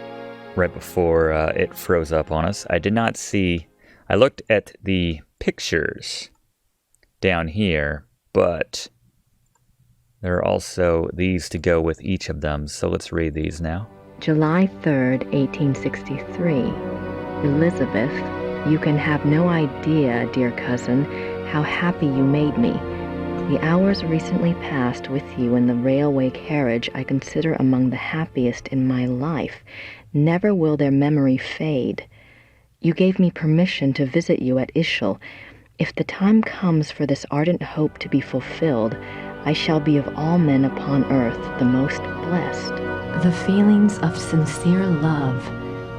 right before it froze up on us. I did not see... I looked at the pictures down here, but there are also these to go with each of them. So let's read these now. July 3rd, 1863. Elizabeth, you can have no idea, dear cousin, how happy you made me. The hours recently passed with you in the railway carriage I consider among the happiest in my life. Never will their memory fade. You gave me permission to visit you at Ischl. If the time comes for this ardent hope to be fulfilled, I shall be of all men upon earth the most blessed. The feelings of sincere love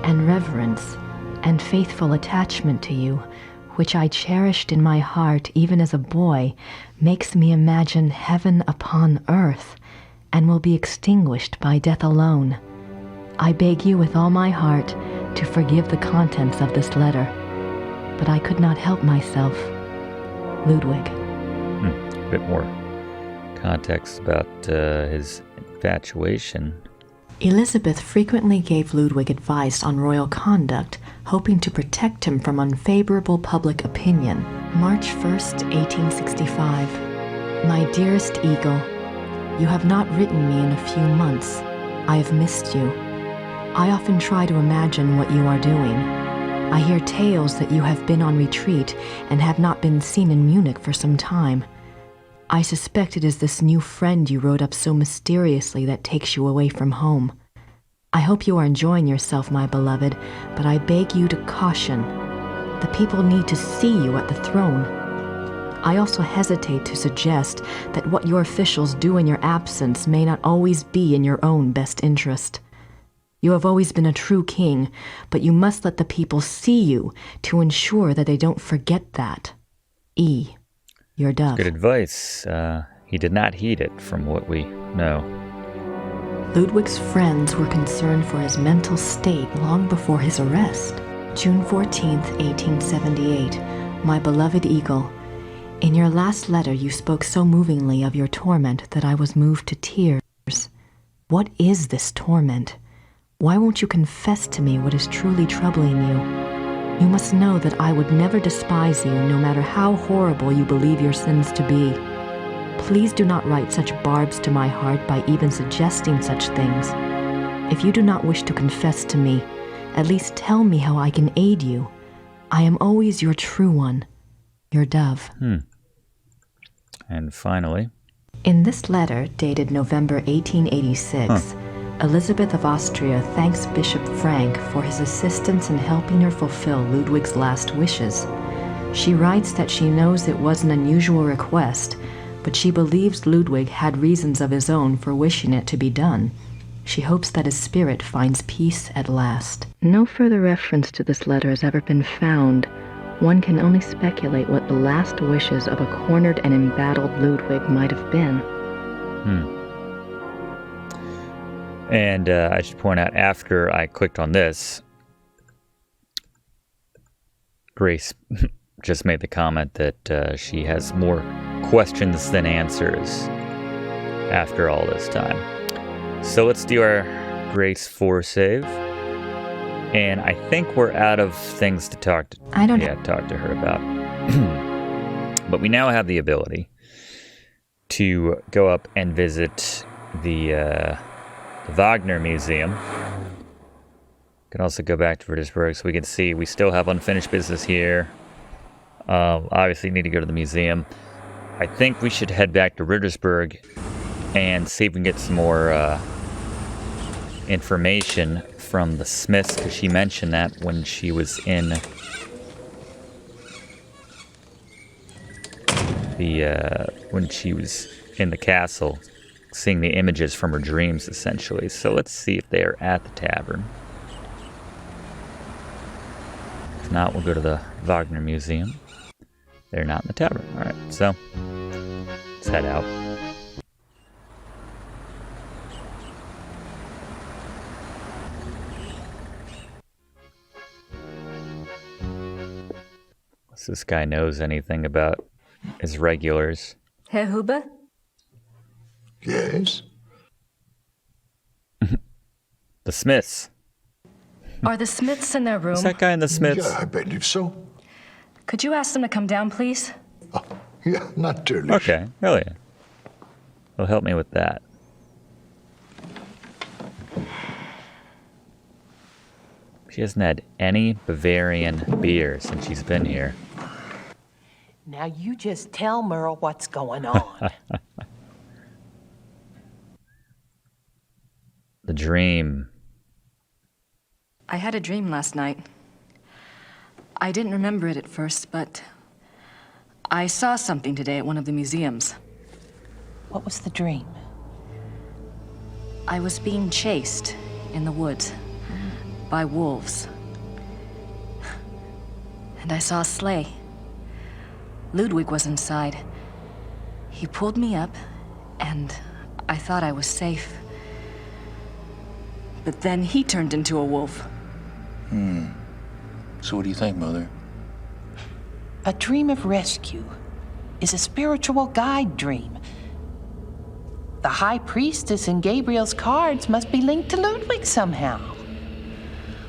and reverence and faithful attachment to you, which I cherished in my heart even as a boy, makes me imagine heaven upon earth and will be extinguished by death alone. I beg you with all my heart to forgive the contents of this letter, but I could not help myself. Ludwig. A bit more context about his infatuation. Elizabeth frequently gave Ludwig advice on royal conduct, hoping to protect him from unfavorable public opinion. March 1st, 1865. My dearest Eagle, you have not written me in a few months. I have missed you. I often try to imagine what you are doing. I hear tales that you have been on retreat and have not been seen in Munich for some time. I suspect it is this new friend you wrote up so mysteriously that takes you away from home. I hope you are enjoying yourself, my beloved, but I beg you to caution. The people need to see you at the throne. I also hesitate to suggest that what your officials do in your absence may not always be in your own best interest. You have always been a true king, but you must let the people see you to ensure that they don't forget that. E. Your dove. Good advice. He did not heed it from what we know. Ludwig's friends were concerned for his mental state long before his arrest. June 14th, 1878. My beloved Eagle, in your last letter you spoke so movingly of your torment that I was moved to tears. What is this torment? Why won't you confess to me what is truly troubling you? You must know that I would never despise you, no matter how horrible you believe your sins to be. Please do not write such barbs to my heart by even suggesting such things. If you do not wish to confess to me, at least tell me how I can aid you. I am always your true one, your dove. And finally... In this letter, dated November 1886, Elizabeth of Austria thanks Bishop Frank for his assistance in helping her fulfill Ludwig's last wishes. She writes that she knows it was an unusual request, but she believes Ludwig had reasons of his own for wishing it to be done. She hopes that his spirit finds peace at last. No further reference to this letter has ever been found. One can only speculate what the last wishes of a cornered and embattled Ludwig might have been. And I should point out, after I clicked on this, Grace just made the comment that she has more questions than answers after all this time. So let's do our Grace 4 save. And I think we're out of things to talk to her about. But we now have the ability to go up and visit the Wagner Museum. Can also go back to Petersburg so we can see we still have unfinished business here. Obviously need to go to the museum. I think we should head back to Rittersburg and see if we can get some more information from the Smiths, because she mentioned that when she was in the castle, seeing the images from her dreams, essentially. So let's see if they are at the tavern. If not, we'll go to the Wagner Museum. They're not in the tavern. All right, so let's head out. Unless this guy knows anything about his regulars. Herr Huber? Yes? The Smiths. Are the Smiths in their room? Is that guy in the Smiths? Yeah, I believe so. Could you ask them to come down, please? Yeah, natürlich. Okay, hell yeah. He'll help me with that. She hasn't had any Bavarian beer since she's been here. Now you just tell Merle what's going on. The dream. I had a dream last night. I didn't remember it at first, but I saw something today at one of the museums. What was the dream? I was being chased in the woods by wolves. And I saw a sleigh. Ludwig was inside. He pulled me up, and I thought I was safe. But then he turned into a wolf. So what do you think, Mother? A dream of rescue is a spiritual guide dream. The High Priestess in Gabriel's cards must be linked to Ludwig somehow.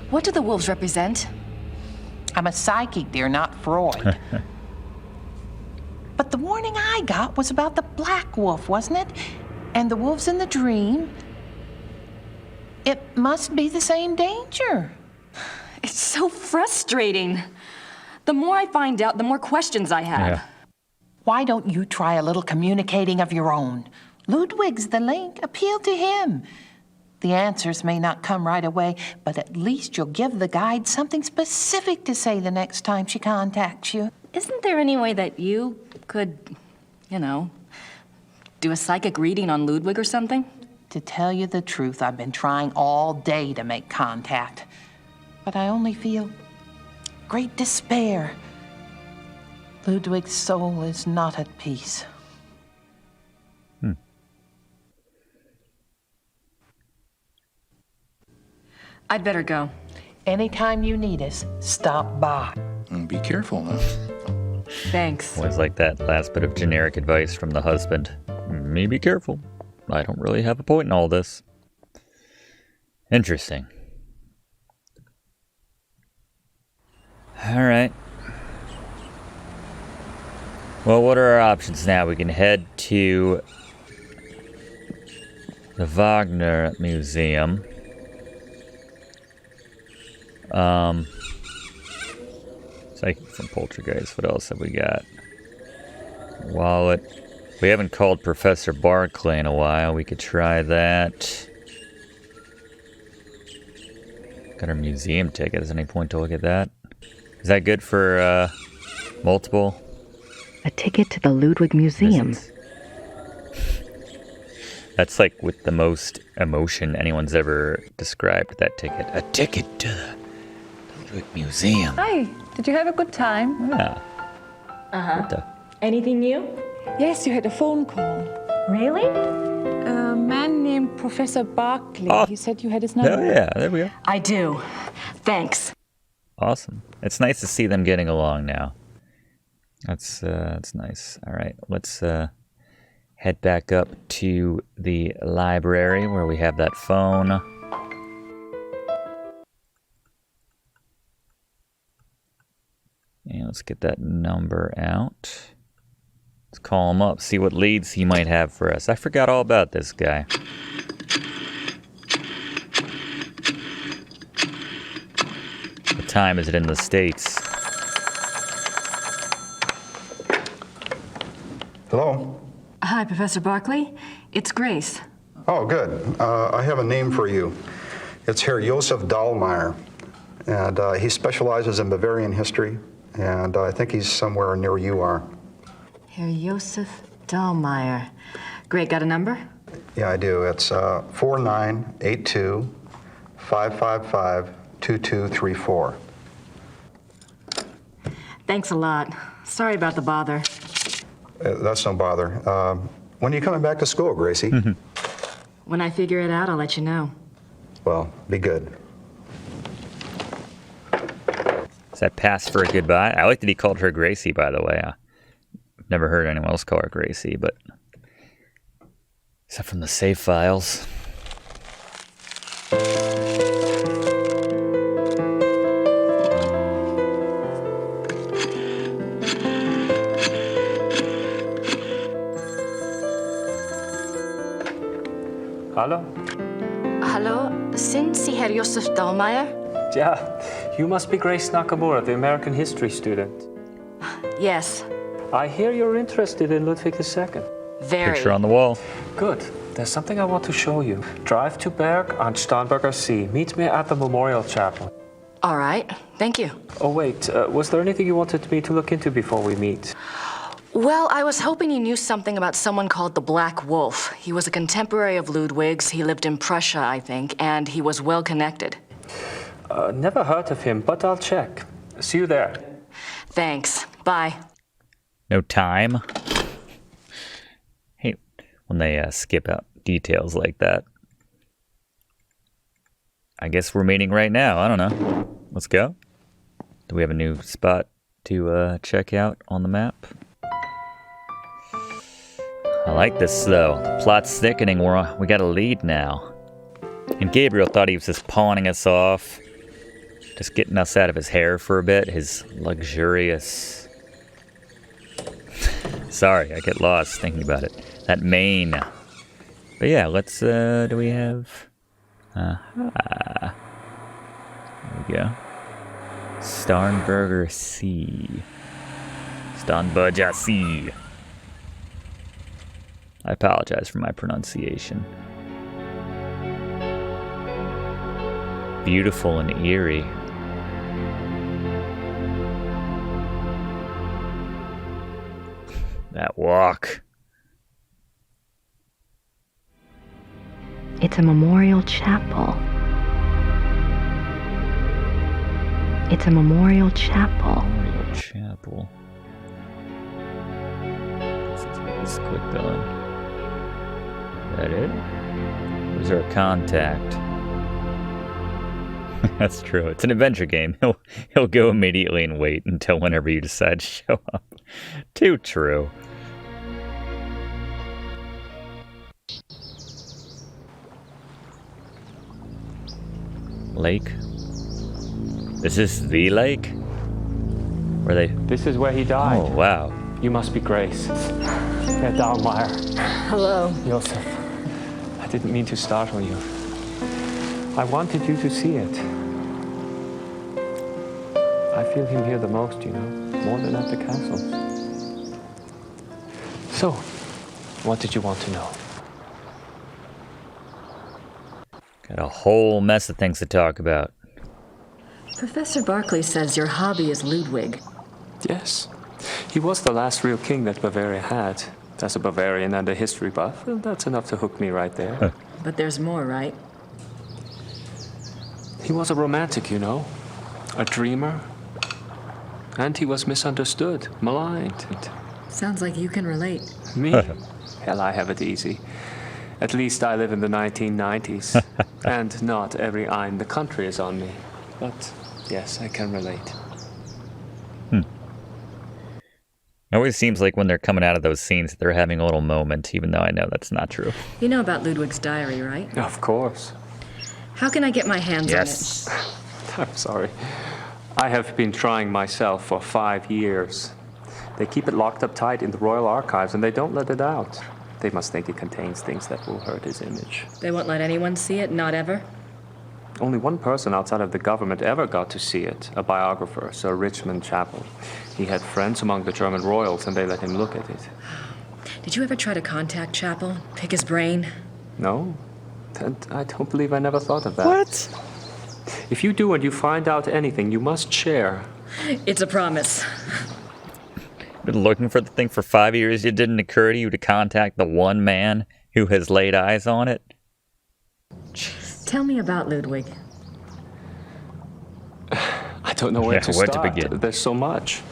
What do the wolves represent? I'm a psychic, dear, not Freud. But the warning I got was about the black wolf, wasn't it? And the wolves in the dream. It must be the same danger. It's so frustrating. The more I find out, the more questions I have. Yeah. Why don't you try a little communicating of your own? Ludwig's the link. Appeal to him. The answers may not come right away, but at least you'll give the guide something specific to say the next time she contacts you. Isn't there any way that you could, do a psychic reading on Ludwig or something? To tell you the truth, I've been trying all day to make contact, but I only feel great despair. Ludwig's soul is not at peace. I'd better go. Anytime you need us, stop by. And be careful now. Thanks. Always like that last bit of generic advice from the husband. Me be careful. I don't really have a point in all this. Interesting. Alright. Well, what are our options now? We can head to the Wagner Museum. Psychic from Poltergeist. What else have we got? Wallet. We haven't called Professor Barclay in a while. We could try that. Got our museum ticket. Is there any point to look at that? Is that good for multiple? A ticket to the Ludwig Museum. Visits? That's like with the most emotion anyone's ever described that ticket. A ticket to the Ludwig Museum. Hi, did you have a good time? Yeah. Uh-huh. Anything new? Yes, you had a phone call. Really? A man named Professor Barclay. Oh. He said you had his number. Oh, yeah, there we go. I do. Thanks. Awesome. It's nice to see them getting along now. That's nice. All right, let's head back up to the library where we have that phone. And let's get that number out. Let's call him up, see what leads he might have for us. I forgot all about this guy. What time is it in the States? Hello? Hi, Professor Barkley. It's Grace. Oh, good. I have a name for you. It's Herr Josef Dahlmeier, and he specializes in Bavarian history, and I think he's somewhere near you are. Herr Josef Dahlmeier. Great, got a number? Yeah, I do. It's 4982-555-2234. Thanks a lot. Sorry about the bother. That's no bother. When are you coming back to school, Gracie? When I figure it out, I'll let you know. Well, be good. Is that pass for a goodbye? I like that he called her Gracie, by the way. I've never heard anyone else call her Gracie, but except from the save files. Hallo? Hallo, sind Sie Herr Josef Dahlmeier? Yeah, you must be Grace Nakamura, the American history student. Yes. I hear you're interested in Ludwig II. Very. Picture on the wall. Good. There's something I want to show you. Drive to Berg on Starnberger See. Meet me at the Memorial Chapel. All right. Thank you. Oh, wait. Was there anything you wanted me to look into before we meet? Well, I was hoping you knew something about someone called the Black Wolf. He was a contemporary of Ludwig's. He lived in Prussia, I think, and he was well connected. Never heard of him, but I'll check. See you there. Thanks. Bye. No time. Hey, when they skip out details like that. I guess we're meeting right now. I don't know. Let's go. Do we have a new spot to check out on the map? I like this, though. The plot's thickening. We got a lead now. And Gabriel thought he was just pawning us off. Just getting us out of his hair for a bit. His luxurious... Sorry, I get lost thinking about it. That mane. But yeah, let's, do we have... There we go. Starnberger See. Starnberger See. I apologize for my pronunciation. Beautiful and eerie. That walk. It's a memorial chapel. It's a memorial chapel. Memorial chapel. Let's get this clicked on. Is that it? Where's our contact? That's true. It's an adventure game. He'll go immediately and wait until whenever you decide to show up. Too true. Lake? Is this the lake? Where they? This is where he died. Oh, wow. You must be Grace. Herr Dahlmeier. Hello. Josef. I didn't mean to startle you. I wanted you to see it. I feel him here the most, you know, more than at the castle. So, what did you want to know? Got a whole mess of things to talk about. Professor Barkley says your hobby is Ludwig. Yes. He was the last real king that Bavaria had. As a Bavarian and a history buff, well, that's enough to hook me right there. But there's more, right? He was a romantic, you know, a dreamer. And he was misunderstood, maligned. Sounds like you can relate. Me? Hell, I have it easy. At least I live in the 1990s. And not every eye in the country is on me. But yes, I can relate. It always seems like when they're coming out of those scenes, they're having a little moment, even though I know that's not true. You know about Ludwig's diary, right? Of course. How can I get my hands on it? I'm sorry. I have been trying myself for 5 years. They keep it locked up tight in the royal archives, and they don't let it out. They must think it contains things that will hurt his image. They won't let anyone see it, not ever? Only one person outside of the government ever got to see it, a biographer, Sir Richmond Chapel. He had friends among the German royals, and they let him look at it. Did you ever try to contact Chapel? Pick his brain? No, and I don't believe I never thought of that. What? If you do and you find out anything, you must share. It's a promise. Been looking for the thing for 5 years. It didn't occur to you to contact the one man who has laid eyes on it? Tell me about Ludwig. I don't know where to start. begin. There's so much.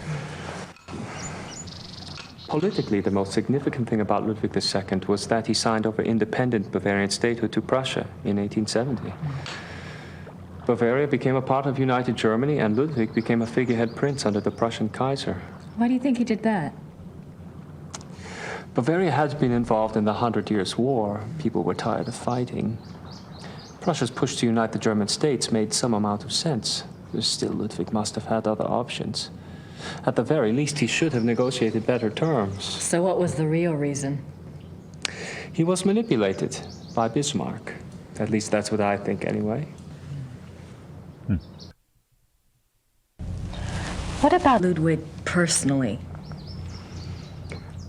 Politically, the most significant thing about Ludwig II was that he signed over independent Bavarian statehood to Prussia in 1870. Bavaria became a part of United Germany, and Ludwig became a figurehead prince under the Prussian Kaiser. Why do you think he did that? Bavaria had been involved in the 100 Years' War. People were tired of fighting. Prussia's push to unite the German states made some amount of sense. Still, Ludwig must have had other options. At the very least, he should have negotiated better terms. So what was the real reason? He was manipulated by Bismarck. At least that's what I think, anyway. What about Ludwig personally?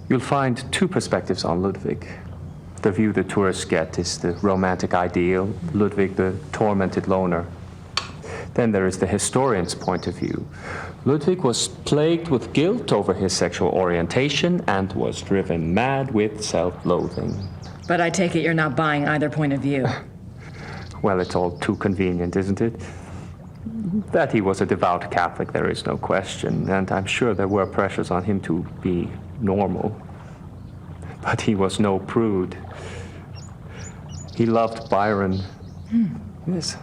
You'll find two perspectives on Ludwig. The view the tourists get is the romantic ideal, Ludwig the tormented loner. Then there is the historian's point of view. Ludwig was plagued with guilt over his sexual orientation and was driven mad with self-loathing. But I take it you're not buying either point of view. Well, it's all too convenient, isn't it? That he was a devout Catholic, there is no question, and I'm sure there were pressures on him to be normal. But he was no prude. He loved Byron. Yes.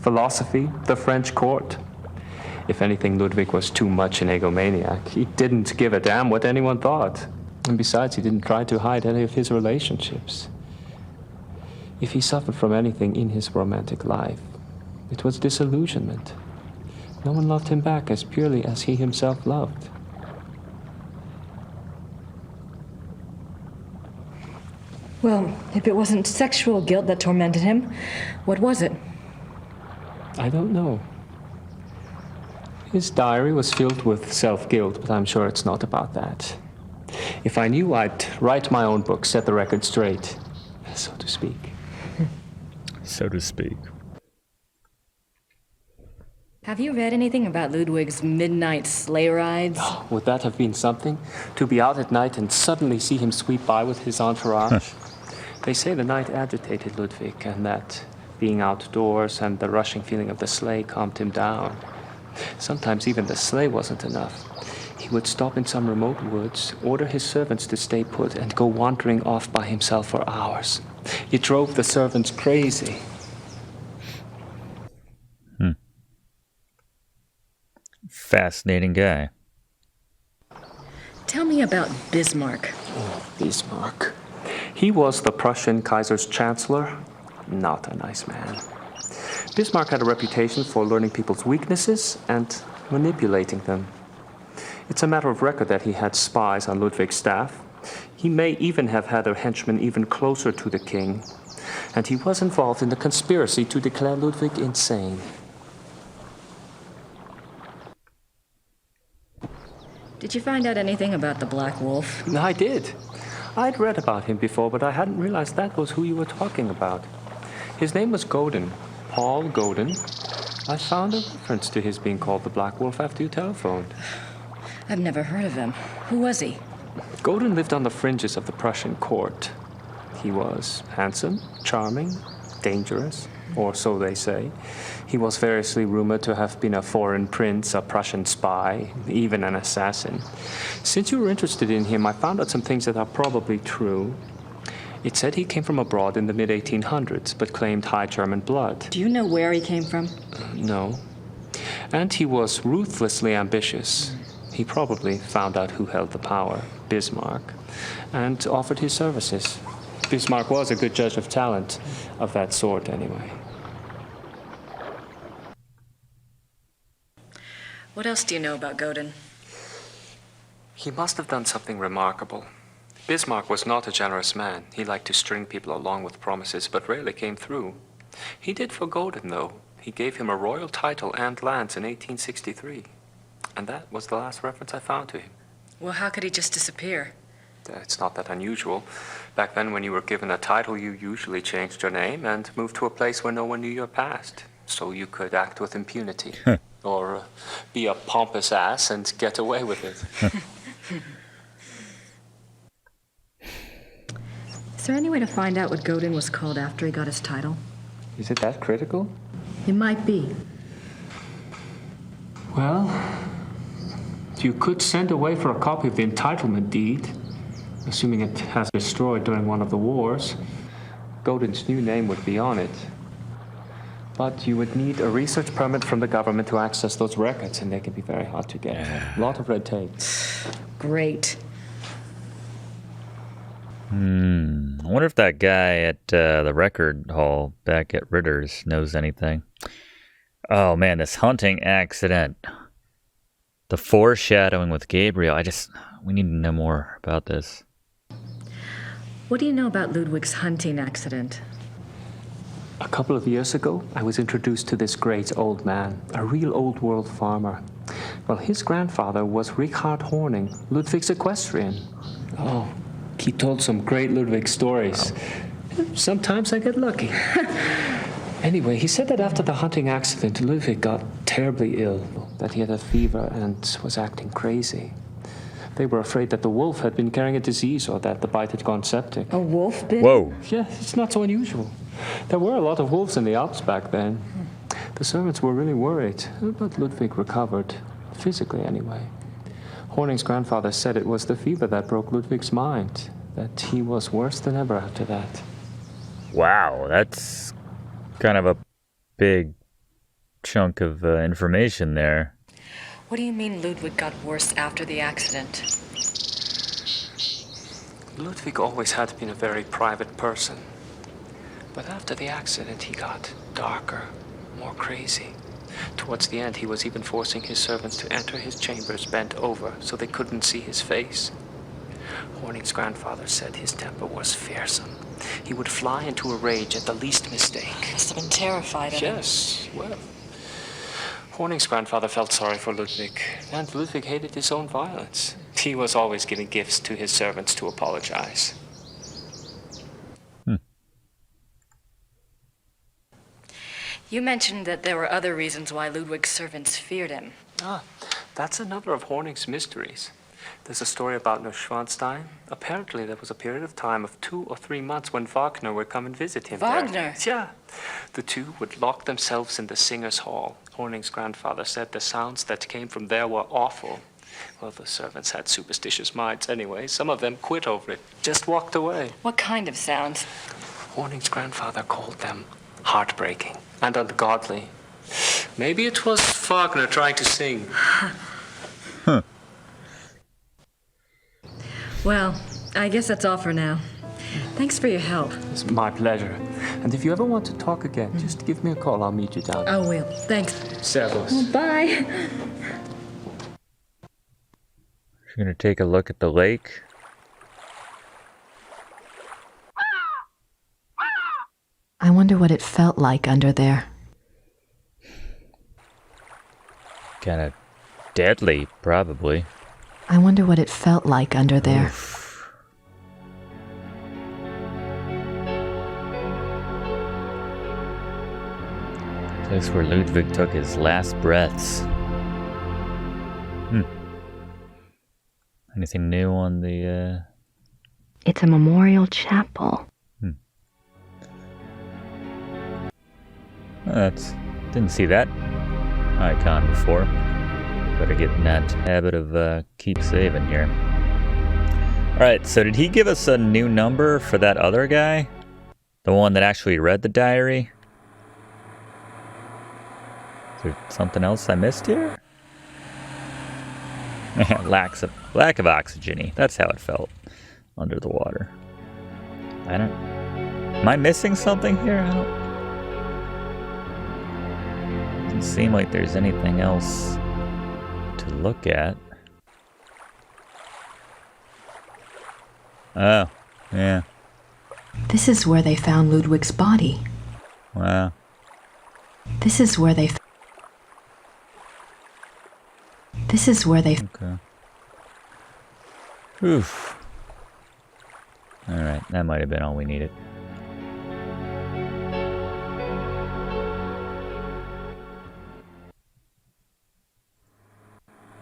Philosophy, the French court. If anything, Ludwig was too much an egomaniac. He didn't give a damn what anyone thought. And besides, he didn't try to hide any of his relationships. If he suffered from anything in his romantic life, it was disillusionment. No one loved him back as purely as he himself loved. Well, if it wasn't sexual guilt that tormented him, what was it? I don't know. His diary was filled with self-guilt, but I'm sure it's not about that. If I knew, I'd write my own book, set the record straight, so to speak. So to speak. Have you read anything about Ludwig's midnight sleigh rides? Oh, would that have been something? To be out at night and suddenly see him sweep by with his entourage? They say the night agitated Ludwig, and that being outdoors and the rushing feeling of the sleigh calmed him down. Sometimes even the sleigh wasn't enough. He would stop in some remote woods, order his servants to stay put, and go wandering off by himself for hours. It drove the servants crazy. Fascinating guy. Tell me about Bismarck. Oh, Bismarck. He was the Prussian Kaiser's chancellor. Not a nice man. Bismarck had a reputation for learning people's weaknesses and manipulating them. It's a matter of record that he had spies on Ludwig's staff. He may even have had a henchman even closer to the king. And he was involved in the conspiracy to declare Ludwig insane. Did you find out anything about the Black Wolf? I did. I'd read about him before, but I hadn't realized that was who you were talking about. His name was Godin, Paul Godin. I found a reference to his being called the Black Wolf after you telephoned. I've never heard of him. Who was he? Godin lived on the fringes of the Prussian court. He was handsome, charming, dangerous, or so they say. He was variously rumored to have been a foreign prince, a Prussian spy, even an assassin. Since you were interested in him, I found out some things that are probably true. It said he came from abroad in the mid-1800s, but claimed high German blood. Do you know where he came from? No. And he was ruthlessly ambitious. He probably found out who held the power, Bismarck, and offered his services. Bismarck was a good judge of talent, of that sort anyway. What else do you know about Godin? He must have done something remarkable. Bismarck was not a generous man. He liked to string people along with promises, but rarely came through. He did for Godin, though. He gave him a royal title and lands in 1863. And that was the last reference I found to him. Well, how could he just disappear? It's not that unusual. Back then, when you were given a title, you usually changed your name and moved to a place where no one knew your past, so you could act with impunity. Or be a pompous ass and get away with it. Is there any way to find out what Godin was called after he got his title? Is it that critical? It might be. Well, you could send away for a copy of the entitlement deed, assuming it has been destroyed during one of the wars. Godin's new name would be on it. But you would need a research permit from the government to access those records, and they can be very hard to get. A lot of red tape. Great. I wonder if that guy at the record hall back at Ritter's knows anything. Oh man, this hunting accident. The foreshadowing with Gabriel. We need to know more about this. What do you know about Ludwig's hunting accident? A couple of years ago, I was introduced to this great old man, a real old world farmer. Well, his grandfather was Richard Horning, Ludwig's equestrian. Oh, he told some great Ludwig stories. Sometimes I get lucky. Anyway, he said that after the hunting accident, Ludwig got terribly ill, that he had a fever and was acting crazy. They were afraid that the wolf had been carrying a disease or that the bite had gone septic. A wolf bit? Whoa. Yeah, it's not so unusual. There were a lot of wolves in the Alps back then. The servants were really worried, but Ludwig recovered, physically anyway. Horning's grandfather said it was the fever that broke Ludwig's mind, that he was worse than ever after that. Wow, that's kind of a big chunk of information there. What do you mean Ludwig got worse after the accident? Ludwig always had been a very private person. But after the accident, he got darker, more crazy. Towards the end, he was even forcing his servants to enter his chambers bent over so they couldn't see his face. Horning's grandfather said his temper was fearsome. He would fly into a rage at the least mistake. Must have been terrified of him. Yes, well. Horning's grandfather felt sorry for Ludwig, and Ludwig hated his own violence. He was always giving gifts to his servants to apologize. You mentioned that there were other reasons why Ludwig's servants feared him. That's another of Horning's mysteries. There's a story about Neuschwanstein. Apparently there was a period of time of 2 or 3 months when Wagner would come and visit him Wagner? there. Yeah. The two would lock themselves in the singer's hall. Horning's grandfather said the sounds that came from there were awful. Well, the servants had superstitious minds anyway. Some of them quit over it, just walked away. What kind of sounds? Horning's grandfather called them heartbreaking and ungodly. Maybe it was Wagner trying to sing. Well, I guess that's all for now. Thanks for your help. It's my pleasure. And if you ever want to talk again, just give me a call. I'll meet you down there. I will. Thanks. Servus. Bye. We're gonna take a look at the lake. I wonder what it felt like under there. Kind of deadly, probably. I wonder what it felt like under there. Oof. Place where Ludwig took his last breaths. Anything new on the, It's a memorial chapel. Didn't see that icon before. Better get in that habit of keep saving here. Alright, so did he give us a new number for that other guy? The one that actually read the diary? Is there something else I missed here? Lack of oxygen-y. That's how it felt under the water. Am I missing something here? Doesn't seem like there's anything else to look at. Oh, yeah. This is where they found Ludwig's body. Wow. This is where they... Okay. Oof. Alright, that might have been all we needed.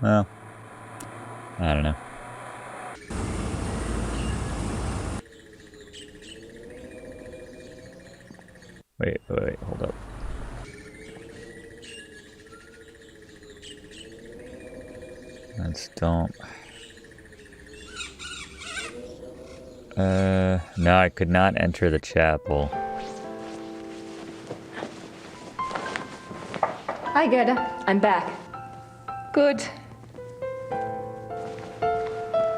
Well, I don't know. Wait, hold up. Don't. No, I could not enter the chapel. Hi, Gerda. I'm back. Good.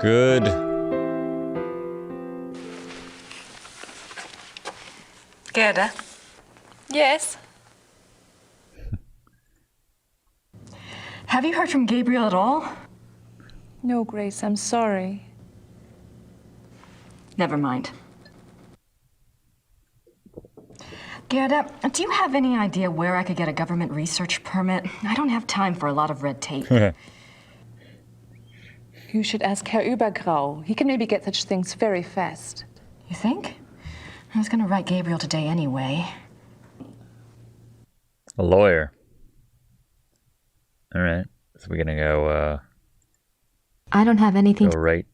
Good. Gerda? Yes? Have you heard from Gabriel at all? No, Grace, I'm sorry. Never mind. Gerda, do you have any idea where I could get a government research permit? I don't have time for a lot of red tape. You should ask Herr Übergrau. He can maybe get such things very fast. You think? I was gonna write Gabriel today anyway. A lawyer. Alright. So we're gonna go, I don't have anything... Go right.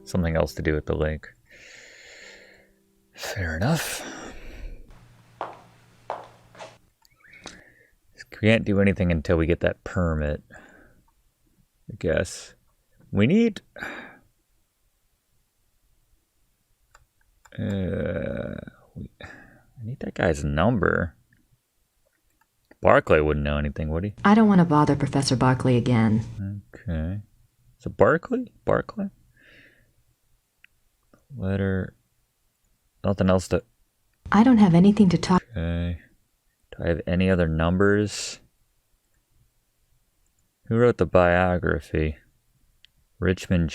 Something else to do with the lake. Fair enough. We can't do anything until we get that permit, I guess. We need... I need that guy's number. Barclay wouldn't know anything, would he? I don't want to bother Professor Barclay again. Okay. Is it Barclay? Barclay? Letter. Nothing else to... I don't have anything to talk... Okay. Do I have any other numbers? Who wrote the biography? Richmond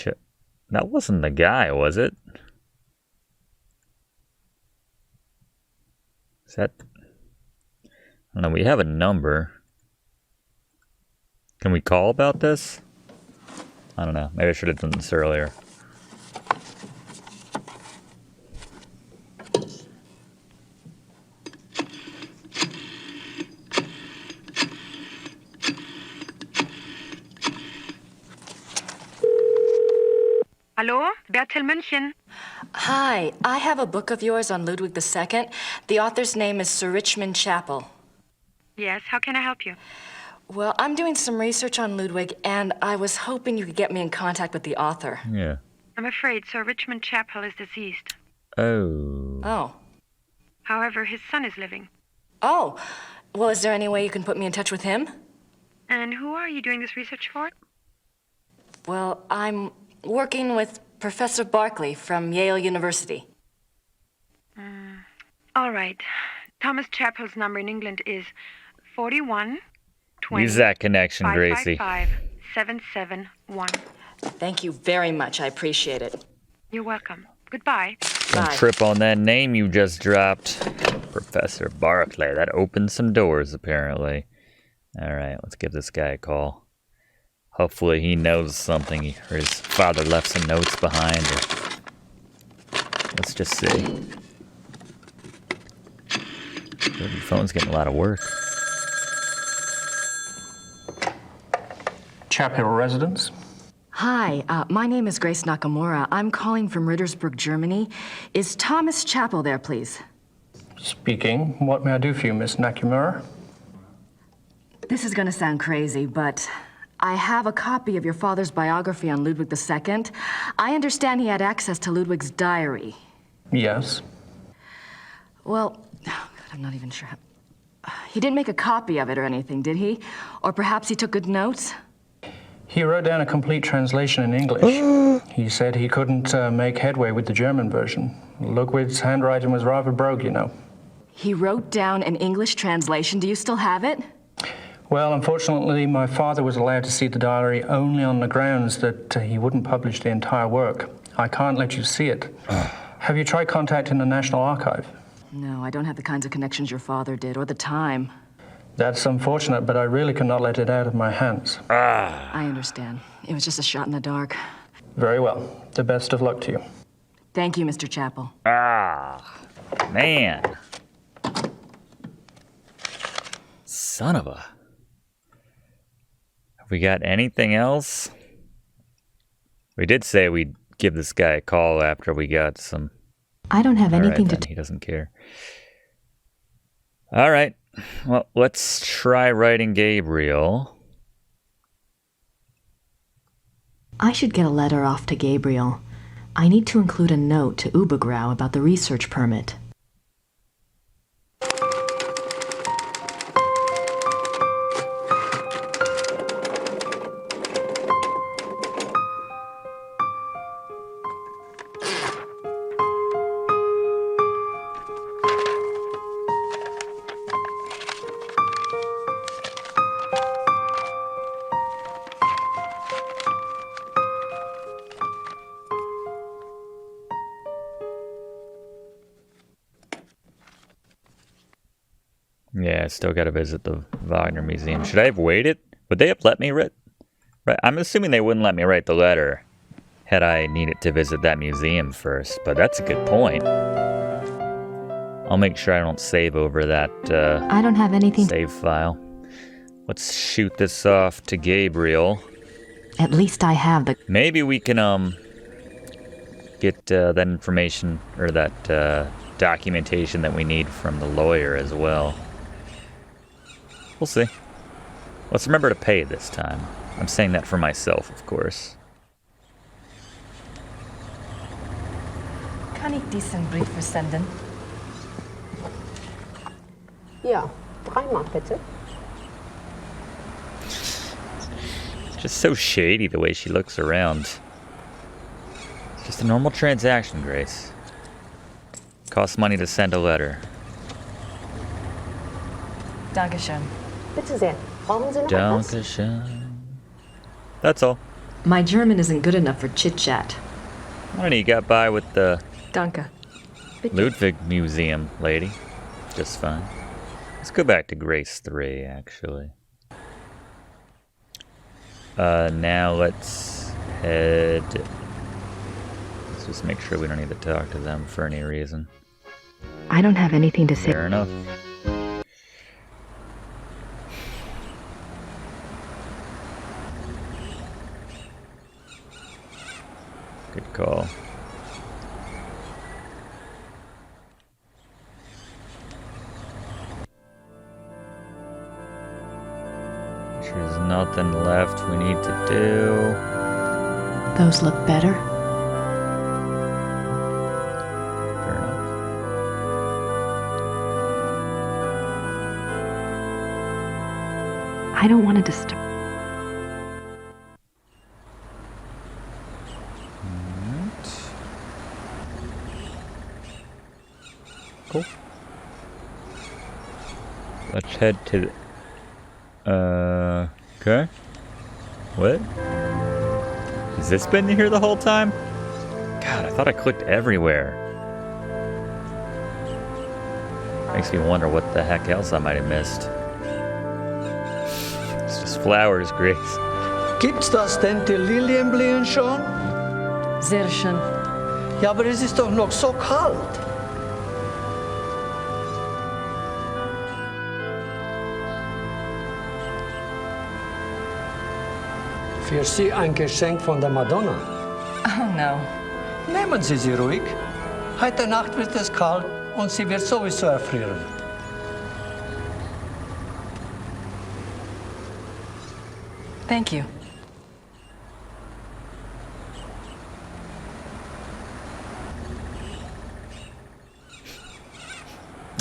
That wasn't the guy, was it? Is that... I don't know, we have a number. Can we call about this? I don't know. Maybe I should have done this earlier. Hallo, Bertel München. Hi, I have a book of yours on Ludwig II. The author's name is Sir Richmond Chapel. Yes, how can I help you? Well, I'm doing some research on Ludwig, and I was hoping you could get me in contact with the author. Yeah. I'm afraid Sir Richmond Chapel is deceased. Oh. Oh. However, his son is living. Oh. Well, is there any way you can put me in touch with him? And who are you doing this research for? Well, I'm working with Professor Barclay from Yale University. All right. Thomas Chapel's number in England is 41 20 Use that connection, Gracie. 771. Thank you very much. I appreciate it. You're welcome. Goodbye. Don't trip on that name you just dropped. Professor Barclay. That opens some doors, apparently. Alright, let's give this guy a call. Hopefully he knows something, or his father left some notes behind, or... Let's just see. Your phone's getting a lot of work. Chapel residence? Hi, my name is Grace Nakamura. I'm calling from Rittersburg, Germany. Is Thomas Chapel there, please? Speaking. What may I do for you, Miss Nakamura? This is gonna sound crazy, but I have a copy of your father's biography on Ludwig II. I understand he had access to Ludwig's diary. Yes. Well, oh God, I'm not even sure. He didn't make a copy of it or anything, did he? Or perhaps he took good notes? He wrote down a complete translation in English. He said he couldn't make headway with the German version. Ludwig's handwriting was rather brogue, you know. He wrote down an English translation. Do you still have it? Well, unfortunately, my father was allowed to see the diary only on the grounds that he wouldn't publish the entire work. I can't let you see it. Have you tried contacting the National Archive? No, I don't have the kinds of connections your father did, or the time. That's unfortunate, but I really cannot let it out of my hands. I understand. It was just a shot in the dark. Very well. The best of luck to you. Thank you, Mr. Chappell. Man. Son of a... Have we got anything else? We did say we'd give this guy a call after we got some... I don't have anything to... He doesn't care. All right. Well, let's try writing Gabriel. I should get a letter off to Gabriel. I need to include a note to Ubergrau about the research permit. Yeah, I still got to visit the Wagner Museum. Should I have waited? Would they have let me write? Right, I'm assuming they wouldn't let me write the letter had I needed to visit that museum first, but that's a good point. I'll make sure I don't save over that I don't have anything save file. Let's shoot this off to Gabriel. At least I have the... Maybe we can get that information or that documentation that we need from the lawyer as well. We'll see. Let's remember to pay this time. I'm saying that for myself, of course. Kann ich diesen Brief versenden? Ja, 3-mal bitte. Just so shady the way she looks around. Just a normal transaction, Grace. Costs money to send a letter. Dankeschön. Bitte sehr. Brauchen Sie noch etwas? Dankeschön. That's all. My German isn't good enough for chit-chat. Why don't you got by with the Danke. Ludwig Museum, lady? Just fine. Let's go back to Grace 3, actually. Now let's head... Let's just make sure we don't need to talk to them for any reason. I don't have anything to say. Fair enough. Good call. There's nothing left we need to do. Those look better. Fair enough. I don't want to disturb. Cool. Let's head to the... Okay. What? Has this been here the whole time? God, I thought I clicked everywhere. Makes me wonder what the heck else I might have missed. It's just flowers, Grace. Gibt's das denn, die Lilien blühen schon? Sehr schön. Ja, aber es ist doch noch so kalt. Für Sie ein Geschenk von der Madonna. Oh no. Nehmen Sie sie ruhig. Heute Nacht wird es kalt und sie wird sowieso erfrieren. Thank you.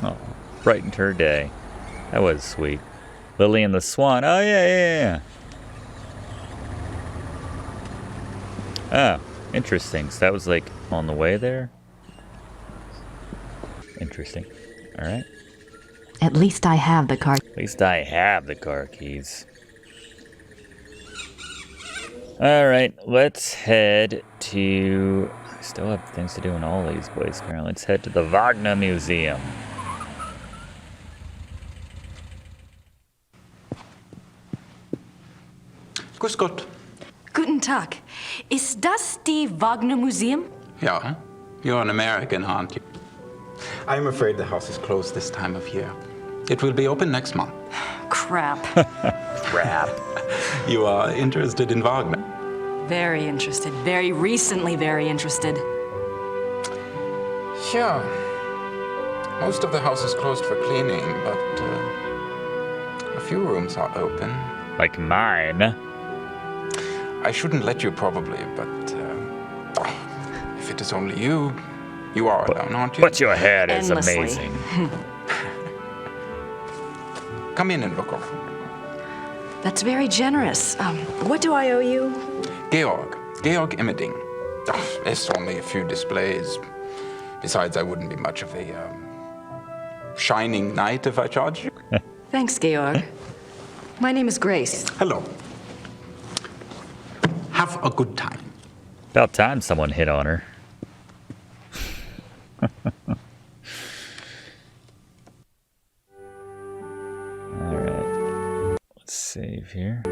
Oh, brightened her day. That was sweet. Lily and the Swan. Oh, yeah. Oh, interesting. So that was like on the way there? Interesting. Alright. At least I have the car. At least I have the car keys. Alright, let's head to... I still have things to do in all these places. Let's head to the Wagner Museum. Grüß Gott. Guten Tag. Ist das die Wagner Museum? Yeah, you're an American, aren't you? I'm afraid the house is closed this time of year. It will be open next month. Crap. Crap. You are interested in Wagner? Very interested. Very recently very interested. Yeah. Most of the house is closed for cleaning, but a few rooms are open. Like mine. I shouldn't let you probably, but if it is only you, you are alone, aren't you? But your head is Endlessly. amazing. Come in and look over. That's very generous. What do I owe you? Georg Immerding. It's only a few displays. Besides, I wouldn't be much of a shining knight if I charged you. Thanks, Georg. My name is Grace. Hello. Have a good time. About time someone hit on her. Alright. Let's save here.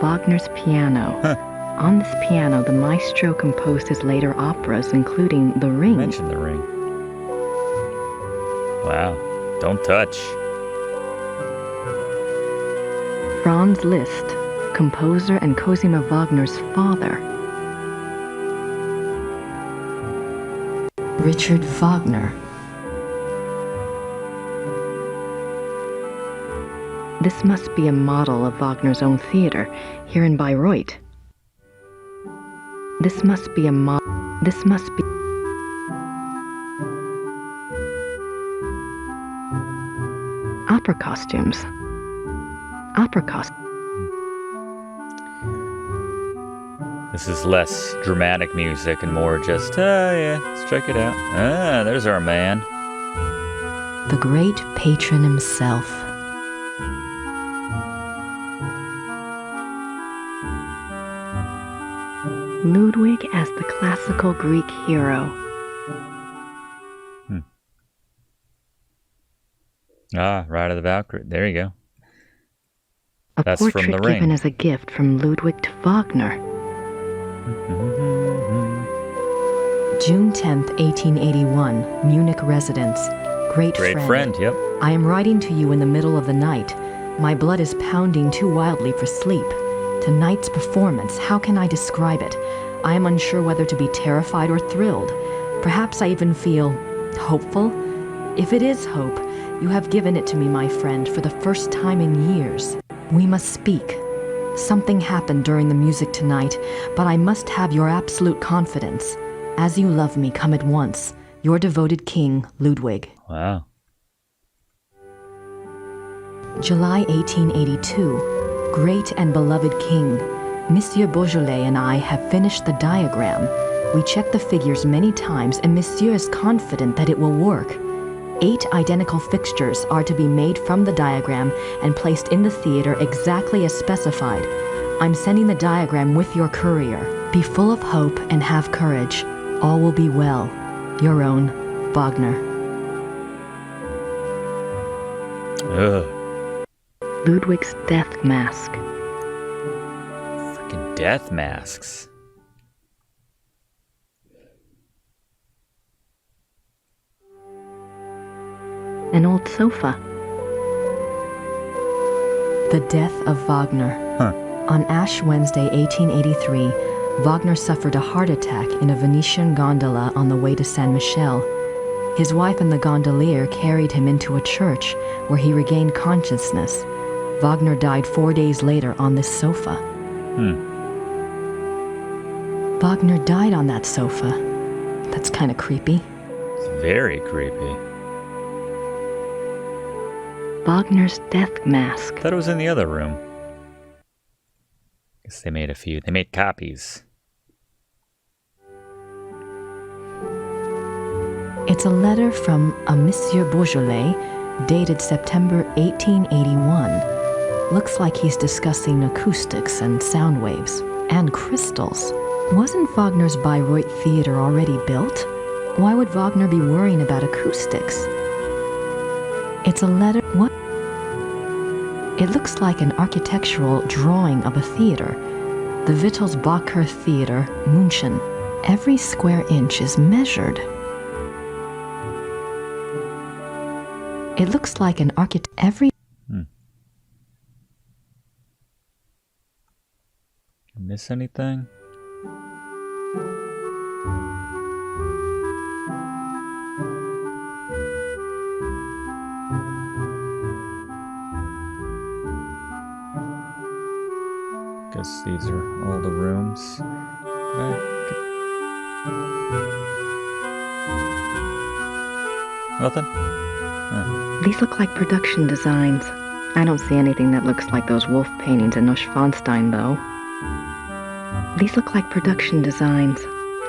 Wagner's piano. On this piano, the maestro composed his later operas, including The Ring. You mentioned The Ring. Wow. Don't touch. Franz Liszt, composer and Cosima Wagner's father. Richard Wagner. This must be a model of Wagner's own theater, here in Bayreuth. This must be This must be... Opera costumes. Opera costumes. This is less dramatic music and more just, yeah, let's check it out. Ah, there's our man. The great patron himself. Ludwig as the classical Greek hero. Ah, Ride of the Valkyrie. There you go. A That's portrait from The given Ring. as a gift from Ludwig to Wagner. June 10th, 1881, Munich residence. Great friend. Yep. I am writing to you in the middle of the night. My blood is pounding too wildly for sleep. Tonight's performance, how can I describe it? I am unsure whether to be terrified or thrilled. Perhaps I even feel hopeful. If it is hope, you have given it to me, my friend, for the first time in years. We must speak. Something happened during the music tonight, but I must have your absolute confidence. As you love me, come at once. Your devoted king, Ludwig. Wow. July 1882. Great and beloved king, Monsieur Beaujolais and I have finished the diagram. We checked the figures many times and Monsieur is confident that it will work. 8 identical fixtures are to be made from the diagram and placed in the theater exactly as specified. I'm sending the diagram with your courier. Be full of hope and have courage. All will be well. Your own, Wagner. Ugh. Ludwig's death mask. Freaking death masks. An old sofa. The death of Wagner. On Ash Wednesday, 1883, Wagner suffered a heart attack in a Venetian gondola on the way to Saint Michel. His wife and the gondolier carried him into a church, where he regained consciousness. Wagner died 4 days later on this sofa. Wagner died on that sofa. That's kind of creepy. It's very creepy. Wagner's death mask. I thought it was in the other room. Guess they made a few. They made copies. It's a letter from a Monsieur Beaujolais, dated September 1881. Looks like he's discussing acoustics and sound waves, and crystals. Wasn't Wagner's Bayreuth Theater already built? Why would Wagner be worrying about acoustics? It's a letter... What? It looks like an architectural drawing of a theater. The Wittelsbacher Theater, München. Every square inch is measured. It looks like an architect... Miss anything? Guess these are all the rooms. Nothing? Huh. These look like production designs. I don't see anything that looks like those wolf paintings in Neuschwanstein, though. These look like production designs.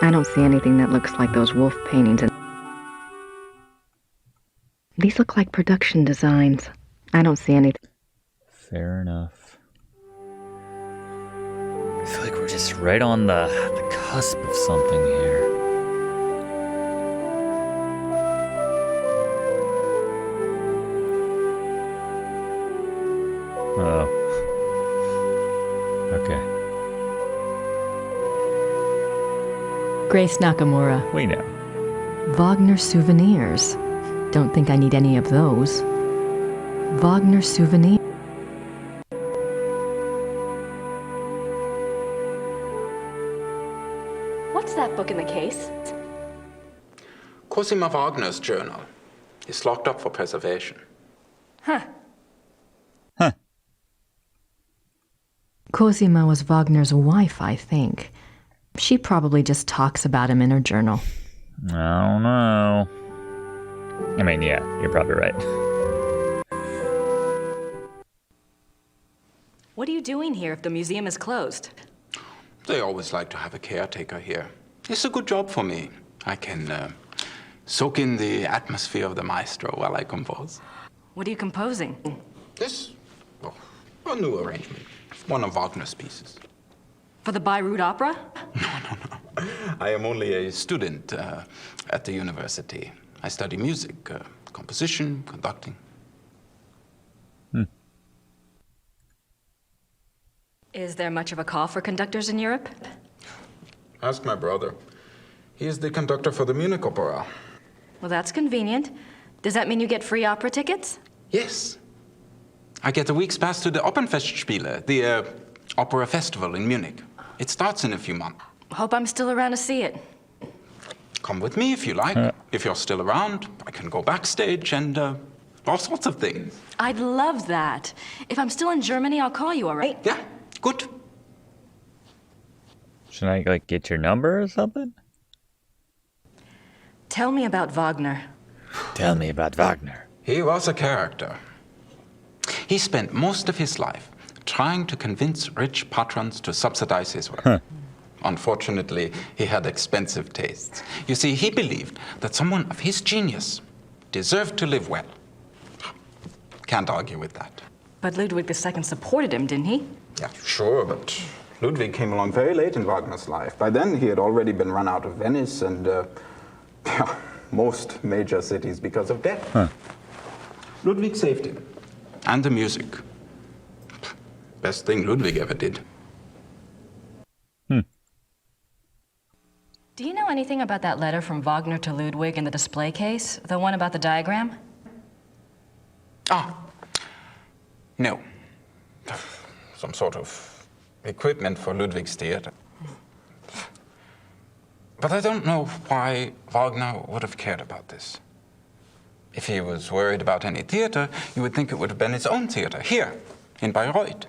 I don't see anything that looks like those wolf paintings in... These look like production designs. I don't see anything... Fair enough. I feel like we're just right on the cusp of something here. Oh. Okay. Grace Nakamura. We know. Wagner souvenirs. Don't think I need any of those. Wagner souvenir. What's that book in the case? Cosima Wagner's journal is locked up for preservation. Huh. Cosima was Wagner's wife, I think. She probably just talks about him in her journal. I don't know. I mean, yeah, you're probably right. What are you doing here if the museum is closed? They always like to have a caretaker here. It's a good job for me. I can soak in the atmosphere of the maestro while I compose. What are you composing? This? Oh, a new arrangement. One of Wagner's pieces. For the Bayreuth Opera? No. I am only a student at the university. I study music, composition, conducting. Is there much of a call for conductors in Europe? Ask my brother. He is the conductor for the Munich Opera. Well, that's convenient. Does that mean you get free opera tickets? Yes. I get a week's pass to the Opernfestspiele, the opera festival in Munich. It starts in a few months. Hope I'm still around to see it. Come with me if you like. If you're still around, I can go backstage and all sorts of things. I'd love that. If I'm still in Germany, I'll call you, all right? Yeah, good. Should I, like, get your number or something? Tell me about Wagner. Tell me about Wagner. He was a character. He spent most of his life trying to convince rich patrons to subsidize his work. Unfortunately, he had expensive tastes. You see, he believed that someone of his genius deserved to live well. Can't argue with that. But Ludwig II supported him, didn't he? Yeah, sure, but Ludwig came along very late in Wagner's life. By then, he had already been run out of Venice and most major cities because of debt. Ludwig saved him. And the music. Best thing Ludwig ever did. Do you know anything about that letter from Wagner to Ludwig in the display case? The one about the diagram? No. Some sort of equipment for Ludwig's theater. But I don't know why Wagner would have cared about this. If he was worried about any theater, you would think it would have been his own theater, here, in Bayreuth.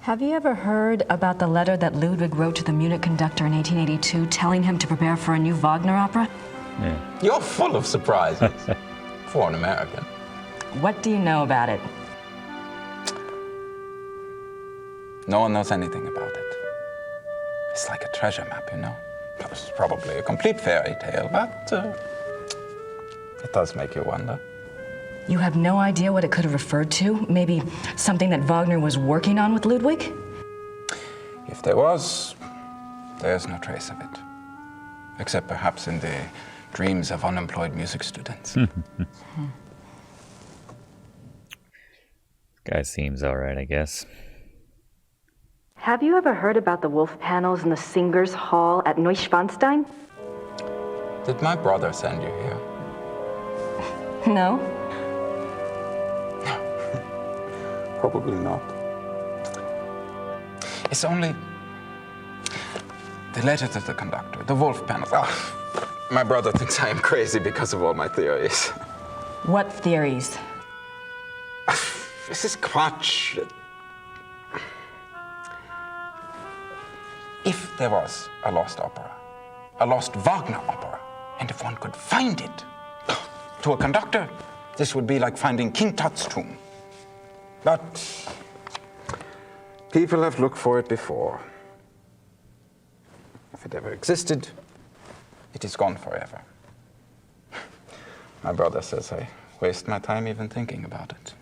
Have you ever heard about the letter that Ludwig wrote to the Munich conductor in 1882 telling him to prepare for a new Wagner opera? Yeah. You're full of surprises for an American. What do you know about it? No one knows anything about it. It's like a treasure map, you know? It's probably a complete fairy tale, but it does make you wonder. You have no idea what it could have referred to? Maybe something that Wagner was working on with Ludwig? If there was, there's no trace of it. Except perhaps in the dreams of unemployed music students. Guy seems alright, I guess. Have you ever heard about the wolf panels in the Singers' Hall at Neuschwanstein? Did my brother send you here? No. Probably not. It's only the letter to the conductor, the wolf panels. Oh, my brother thinks I am crazy because of all my theories. What theories? This is Quatsch. If there was a lost opera, a lost Wagner opera, and if one could find it, to a conductor, this would be like finding King Tut's tomb. But people have looked for it before. If it ever existed, it is gone forever. My brother says I waste my time even thinking about it.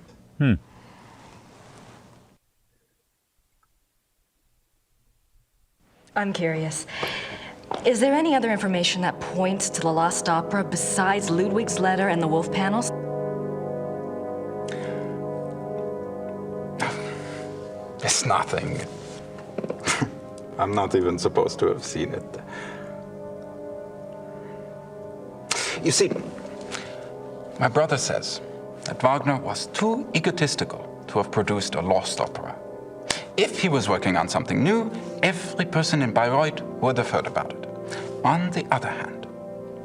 I'm curious. Is there any other information that points to the lost opera besides Ludwig's letter and the wolf panels? It's nothing. I'm not even supposed to have seen it. You see, my brother says that Wagner was too egotistical to have produced a lost opera. If he was working on something new, every person in Bayreuth would have heard about it. On the other hand,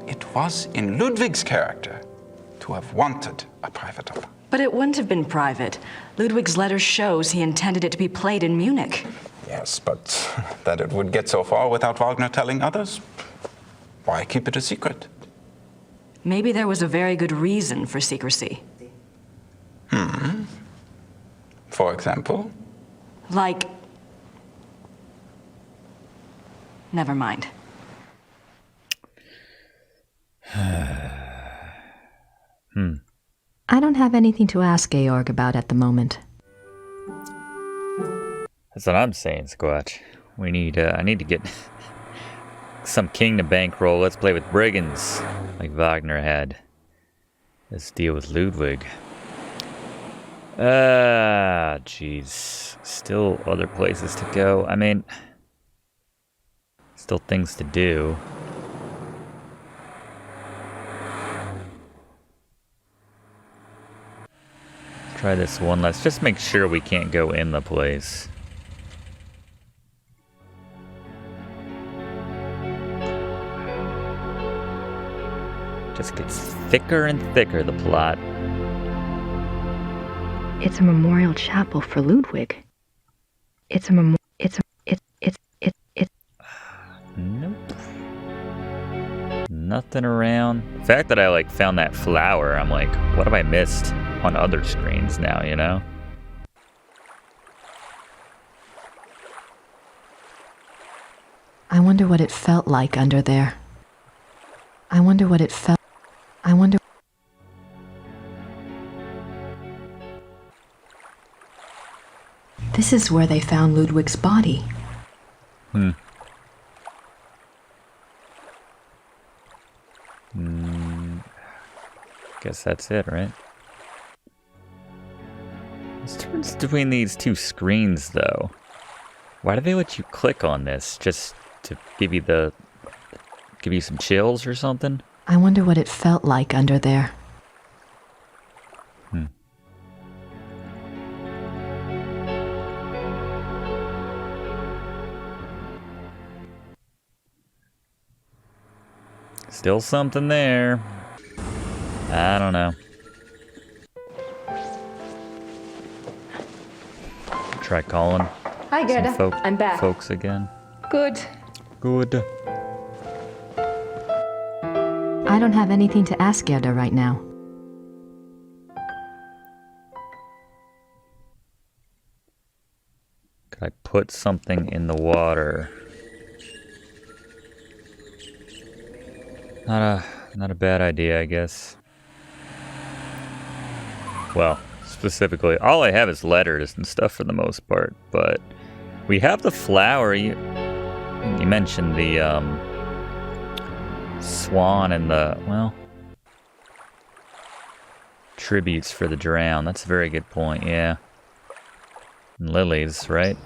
it was in Ludwig's character to have wanted a private opera. But it wouldn't have been private. Ludwig's letter shows he intended it to be played in Munich. Yes, but that it would get so far without Wagner telling others? Why keep it a secret? Maybe there was a very good reason for secrecy. For example? Like... Never mind. I don't have anything to ask Georg about at the moment. That's what I'm saying, Squatch. We need, I need to get some king to bankroll. Let's play with Brigands, like Wagner had. Let's deal with Ludwig. Jeez. Still other places to go. I mean, still things to do. Try this one. Let's just make sure we can't go in the place. Just gets thicker and thicker, the plot. It's a memorial chapel for Ludwig. It's a memorial. Nope. Nothing around. The fact that I found that flower, I'm like, what have I missed on other screens now, you know? I wonder what it felt like under there. I wonder. This is where they found Ludwig's body. Guess that's it, right? What's the difference between these two screens, though? Why do they let you click on this? Just to give you some chills or something? I wonder what it felt like under there. Still something there. I don't know. Try calling. Hi, Gerda. I'm back. Folks again. Good. Good. I don't have anything to ask Gerda right now. If I put something in the water. Not a bad idea, I guess. Well, specifically, all I have is letters and stuff for the most part, but we have the flower. You mentioned the swan and the, well, tributes for the drowned. That's a very good point, yeah. And lilies, right?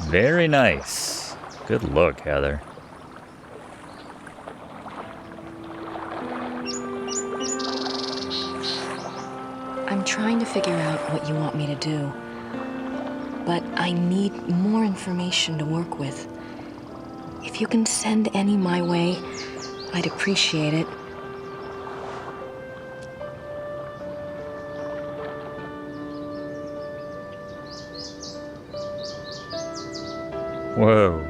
Very nice. Good look, Heather. I'm trying to figure out what you want me to do, but I need more information to work with. If you can send any my way, I'd appreciate it. Whoa.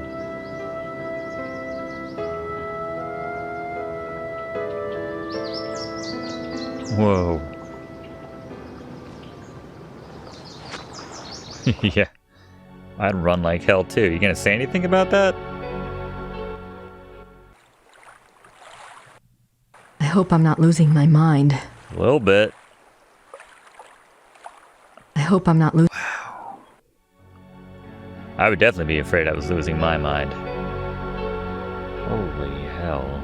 Whoa. Yeah. I'd run like hell too. You gonna say anything about that? I hope I'm not losing my mind. A little bit. I hope I'm not losing. Wow. I would definitely be afraid I was losing my mind. Holy hell.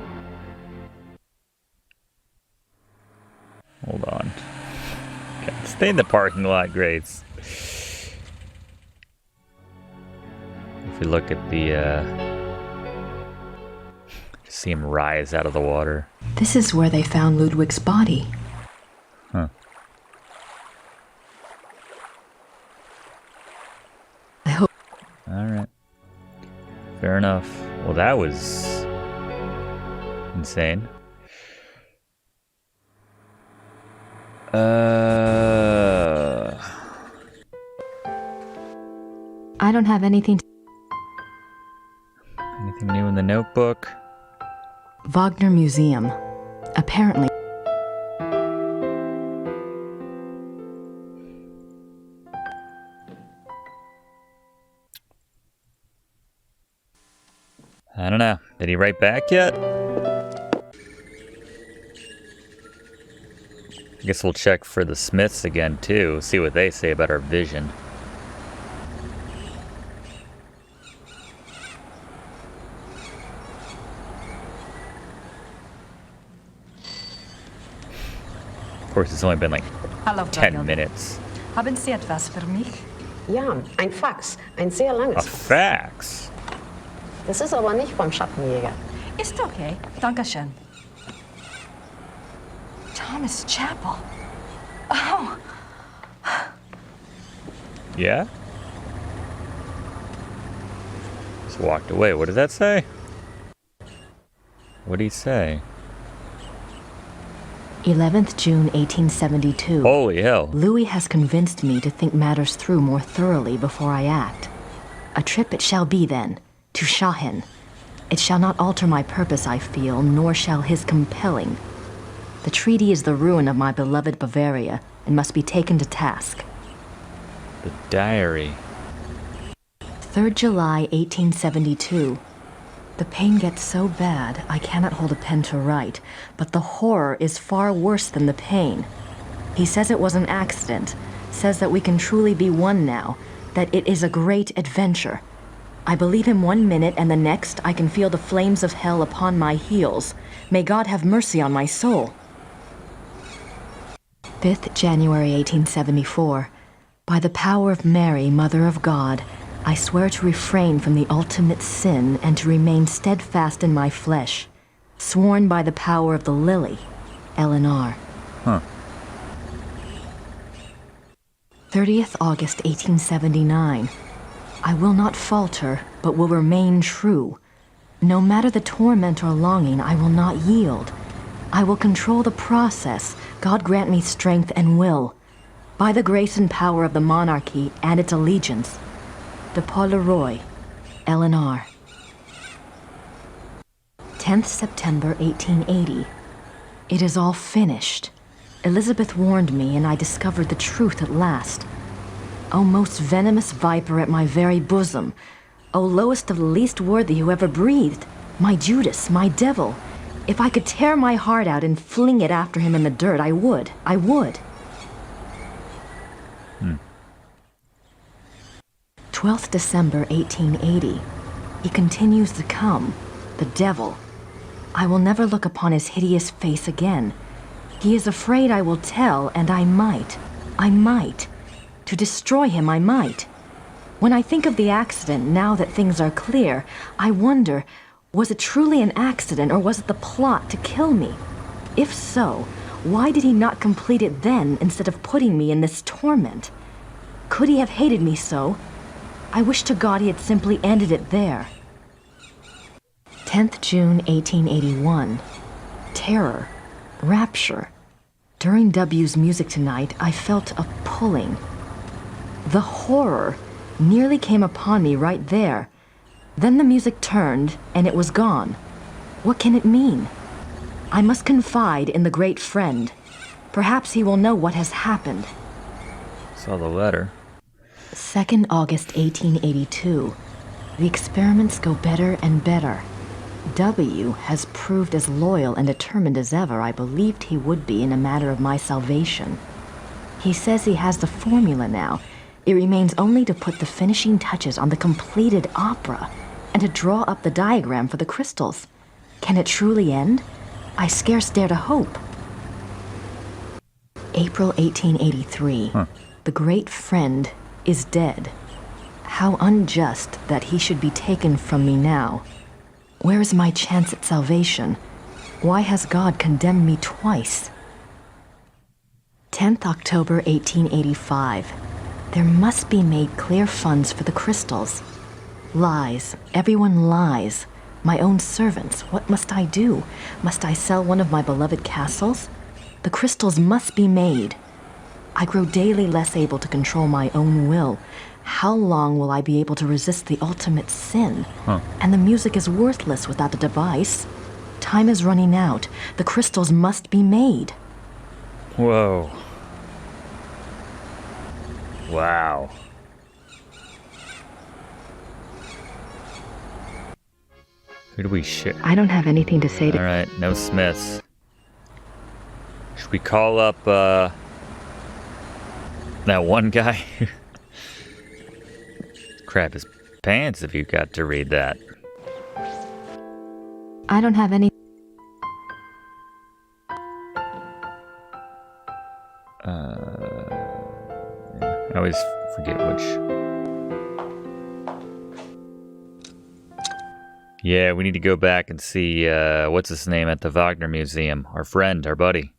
Hold on. Okay, stay in the parking lot, Grace. If we look at the, just see him rise out of the water. This is where they found Ludwig's body. Huh. I hope. Alright. Fair enough. Well, that was insane. I don't have anything. Anything new in the notebook? Wagner Museum. Apparently. I don't know. Did he write back yet? I guess we'll check for the Smiths again too, see what they say about our vision. Of course, it's only been like Hallo, 10 minutes. Haben Sie etwas für mich? Ja, ein Fax. Ein sehr A langes. fax? Das ist aber nicht vom Schattenjäger. Ist okay. Dankeschön. Thomas Chapel. Oh. Yeah? Just walked away. What did that say? What did he say? 11th June 1872. Holy hell. Louis has convinced me to think matters through more thoroughly before I act. A trip it shall be then, to Shahin. It shall not alter my purpose, I feel, nor shall his compelling. The treaty is the ruin of my beloved Bavaria, and must be taken to task. The diary. 3rd July 1872. The pain gets so bad, I cannot hold a pen to write, but the horror is far worse than the pain. He says it was an accident, says that we can truly be one now, that it is a great adventure. I believe him 1 minute, and the next I can feel the flames of hell upon my heels. May God have mercy on my soul. 5th January 1874. By the power of Mary, Mother of God, I swear to refrain from the ultimate sin and to remain steadfast in my flesh, sworn by the power of the lily, Eleanor. Huh. 30th August 1879. I will not falter, but will remain true. No matter the torment or longing, I will not yield. I will control the process. God grant me strength and will. By the grace and power of the monarchy and its allegiance. De Paul Leroy, Eleanor. 10th September 1880. It is all finished. Elizabeth warned me, and I discovered the truth at last. O most venomous viper at my very bosom. O lowest of the least worthy who ever breathed. My Judas, my devil. If I could tear my heart out and fling it after him in the dirt, I would. I would. 12th December, 1880. He continues to come. The devil. I will never look upon his hideous face again. He is afraid I will tell, and I might. To destroy him, I might. When I think of the accident, now that things are clear, I wonder, was it truly an accident, or was it the plot to kill me? If so, why did he not complete it then, instead of putting me in this torment? Could he have hated me so? I wish to God he had simply ended it there. 10th June, 1881. Terror. Rapture. During W's music tonight, I felt a pulling. The horror nearly came upon me right there. Then the music turned, and it was gone. What can it mean? I must confide in the great friend. Perhaps he will know what has happened. Saw the letter. 2nd August, 1882. The experiments go better and better. W has proved as loyal and determined as ever I believed he would be in a matter of my salvation. He says he has the formula now. It remains only to put the finishing touches on the completed opera and to draw up the diagram for the crystals. Can it truly end? I scarce dare to hope. April 1883. The great friend is dead. How unjust that he should be taken from me now. Where is my chance at salvation? Why has God condemned me twice? 10th October, 1885. There must be made clear funds for the crystals. Lies. Everyone lies. My own servants. What must I do? Must I sell one of my beloved castles? The crystals must be made. I grow daily less able to control my own will. How long will I be able to resist the ultimate sin? And the music is worthless without the device. Time is running out. The crystals must be made. Whoa. Wow. Who do we ship? I don't have anything to say to... Alright, no Smiths. Should we call up, that one guy? Crap his pants if you got to read that. I don't have any... I always forget which... Yeah, we need to go back and see, what's his name at the Wagner Museum. Our friend, our buddy.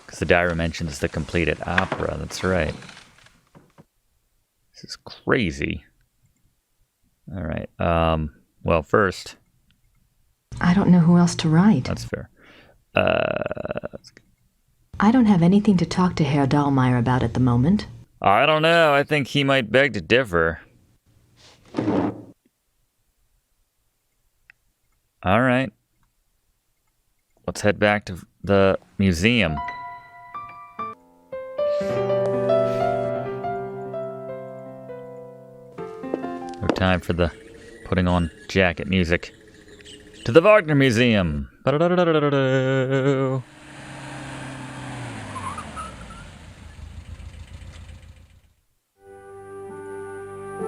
Because the diary mentions the completed opera, that's right. This is crazy. Alright, well, first... I don't know who else to write. That's fair. I don't have anything to talk to Herr Dahlmeier about at the moment. I don't know. I think he might beg to differ. All right. Let's head back to the museum. No time for the putting on jacket music. To the Wagner Museum. Ba-da-da-da-da-da-da.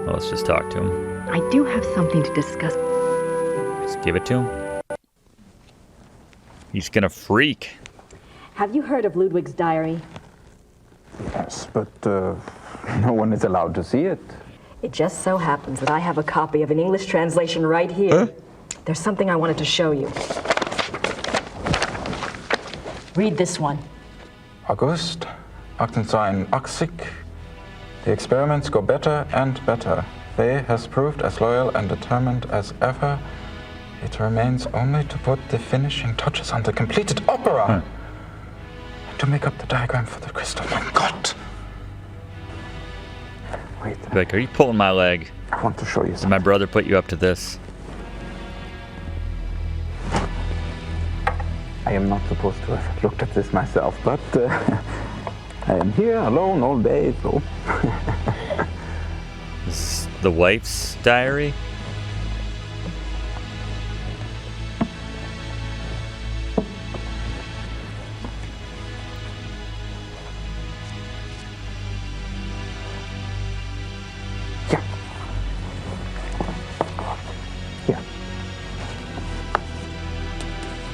Well, let's just talk to him. I do have something to discuss. Just give it to him. He's gonna freak. Have you heard of Ludwig's diary? Yes, but no one is allowed to see it. It just so happens that I have a copy of an English translation right here. There's something I wanted to show you. Read this one. August 1880. The experiments go better and better. They has proved as loyal and determined as ever. It remains only to put the finishing touches on the completed opera. And to make up the diagram for the crystal. My God! Wait. Like, are you pulling my leg? I want to show you something. Did my brother put you up to this? I am not supposed to have looked at this myself, but I am here alone all day, so the wife's diary?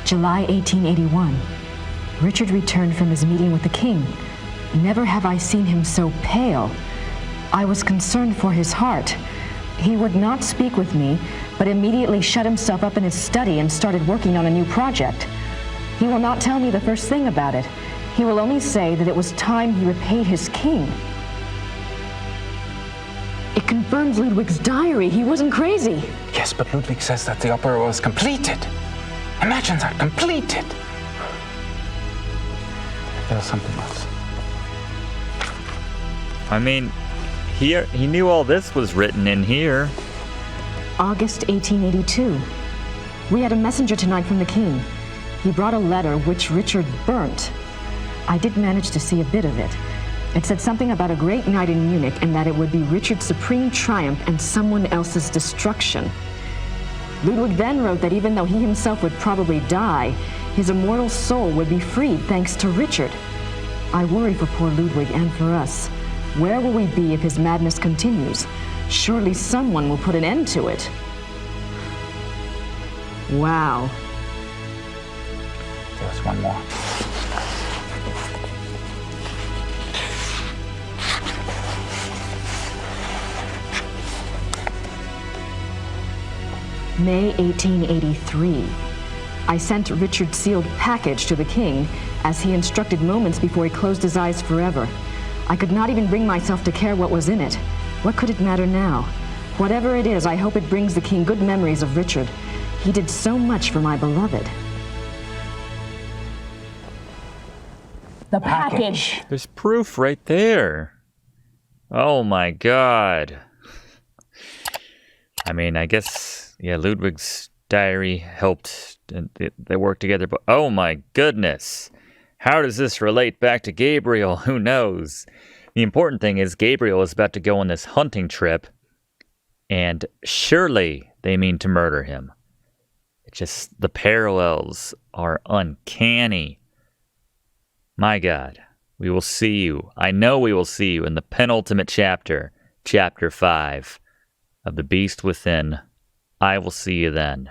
July 1881. Richard returned from his meeting with the king. Never have I seen him so pale. I was concerned for his heart. He would not speak with me, but immediately shut himself up in his study and started working on a new project. He will not tell me the first thing about it. He will only say that it was time he repaid his king. It confirms Ludwig's diary. He wasn't crazy. Yes, but Ludwig says that the opera was completed. Imagine that, completed. There's something else. I mean, he knew all this was written in here. August 1882. We had a messenger tonight from the king. He brought a letter which Richard burnt. I did manage to see a bit of it. It said something about a great night in Munich and that it would be Richard's supreme triumph and someone else's destruction. Ludwig then wrote that even though he himself would probably die, his immortal soul would be freed thanks to Richard. I worry for poor Ludwig and for us. Where will we be if his madness continues? Surely someone will put an end to it. Wow. There's one more. May 1883. I sent Richard's sealed package to the king, as he instructed moments before he closed his eyes forever. I could not even bring myself to care what was in it. What could it matter now? Whatever it is, I hope it brings the king good memories of Richard. He did so much for my beloved. The package. There's proof right there. Oh my god. I mean, I guess, yeah, Ludwig's diary helped, and they worked together, but oh my goodness. How does this relate back to Gabriel? Who knows? The important thing is Gabriel is about to go on this hunting trip, and surely they mean to murder him. It's just, the parallels are uncanny. My God, we will see you. I know we will see you in the penultimate chapter, chapter 5 of The Beast Within. I will see you then.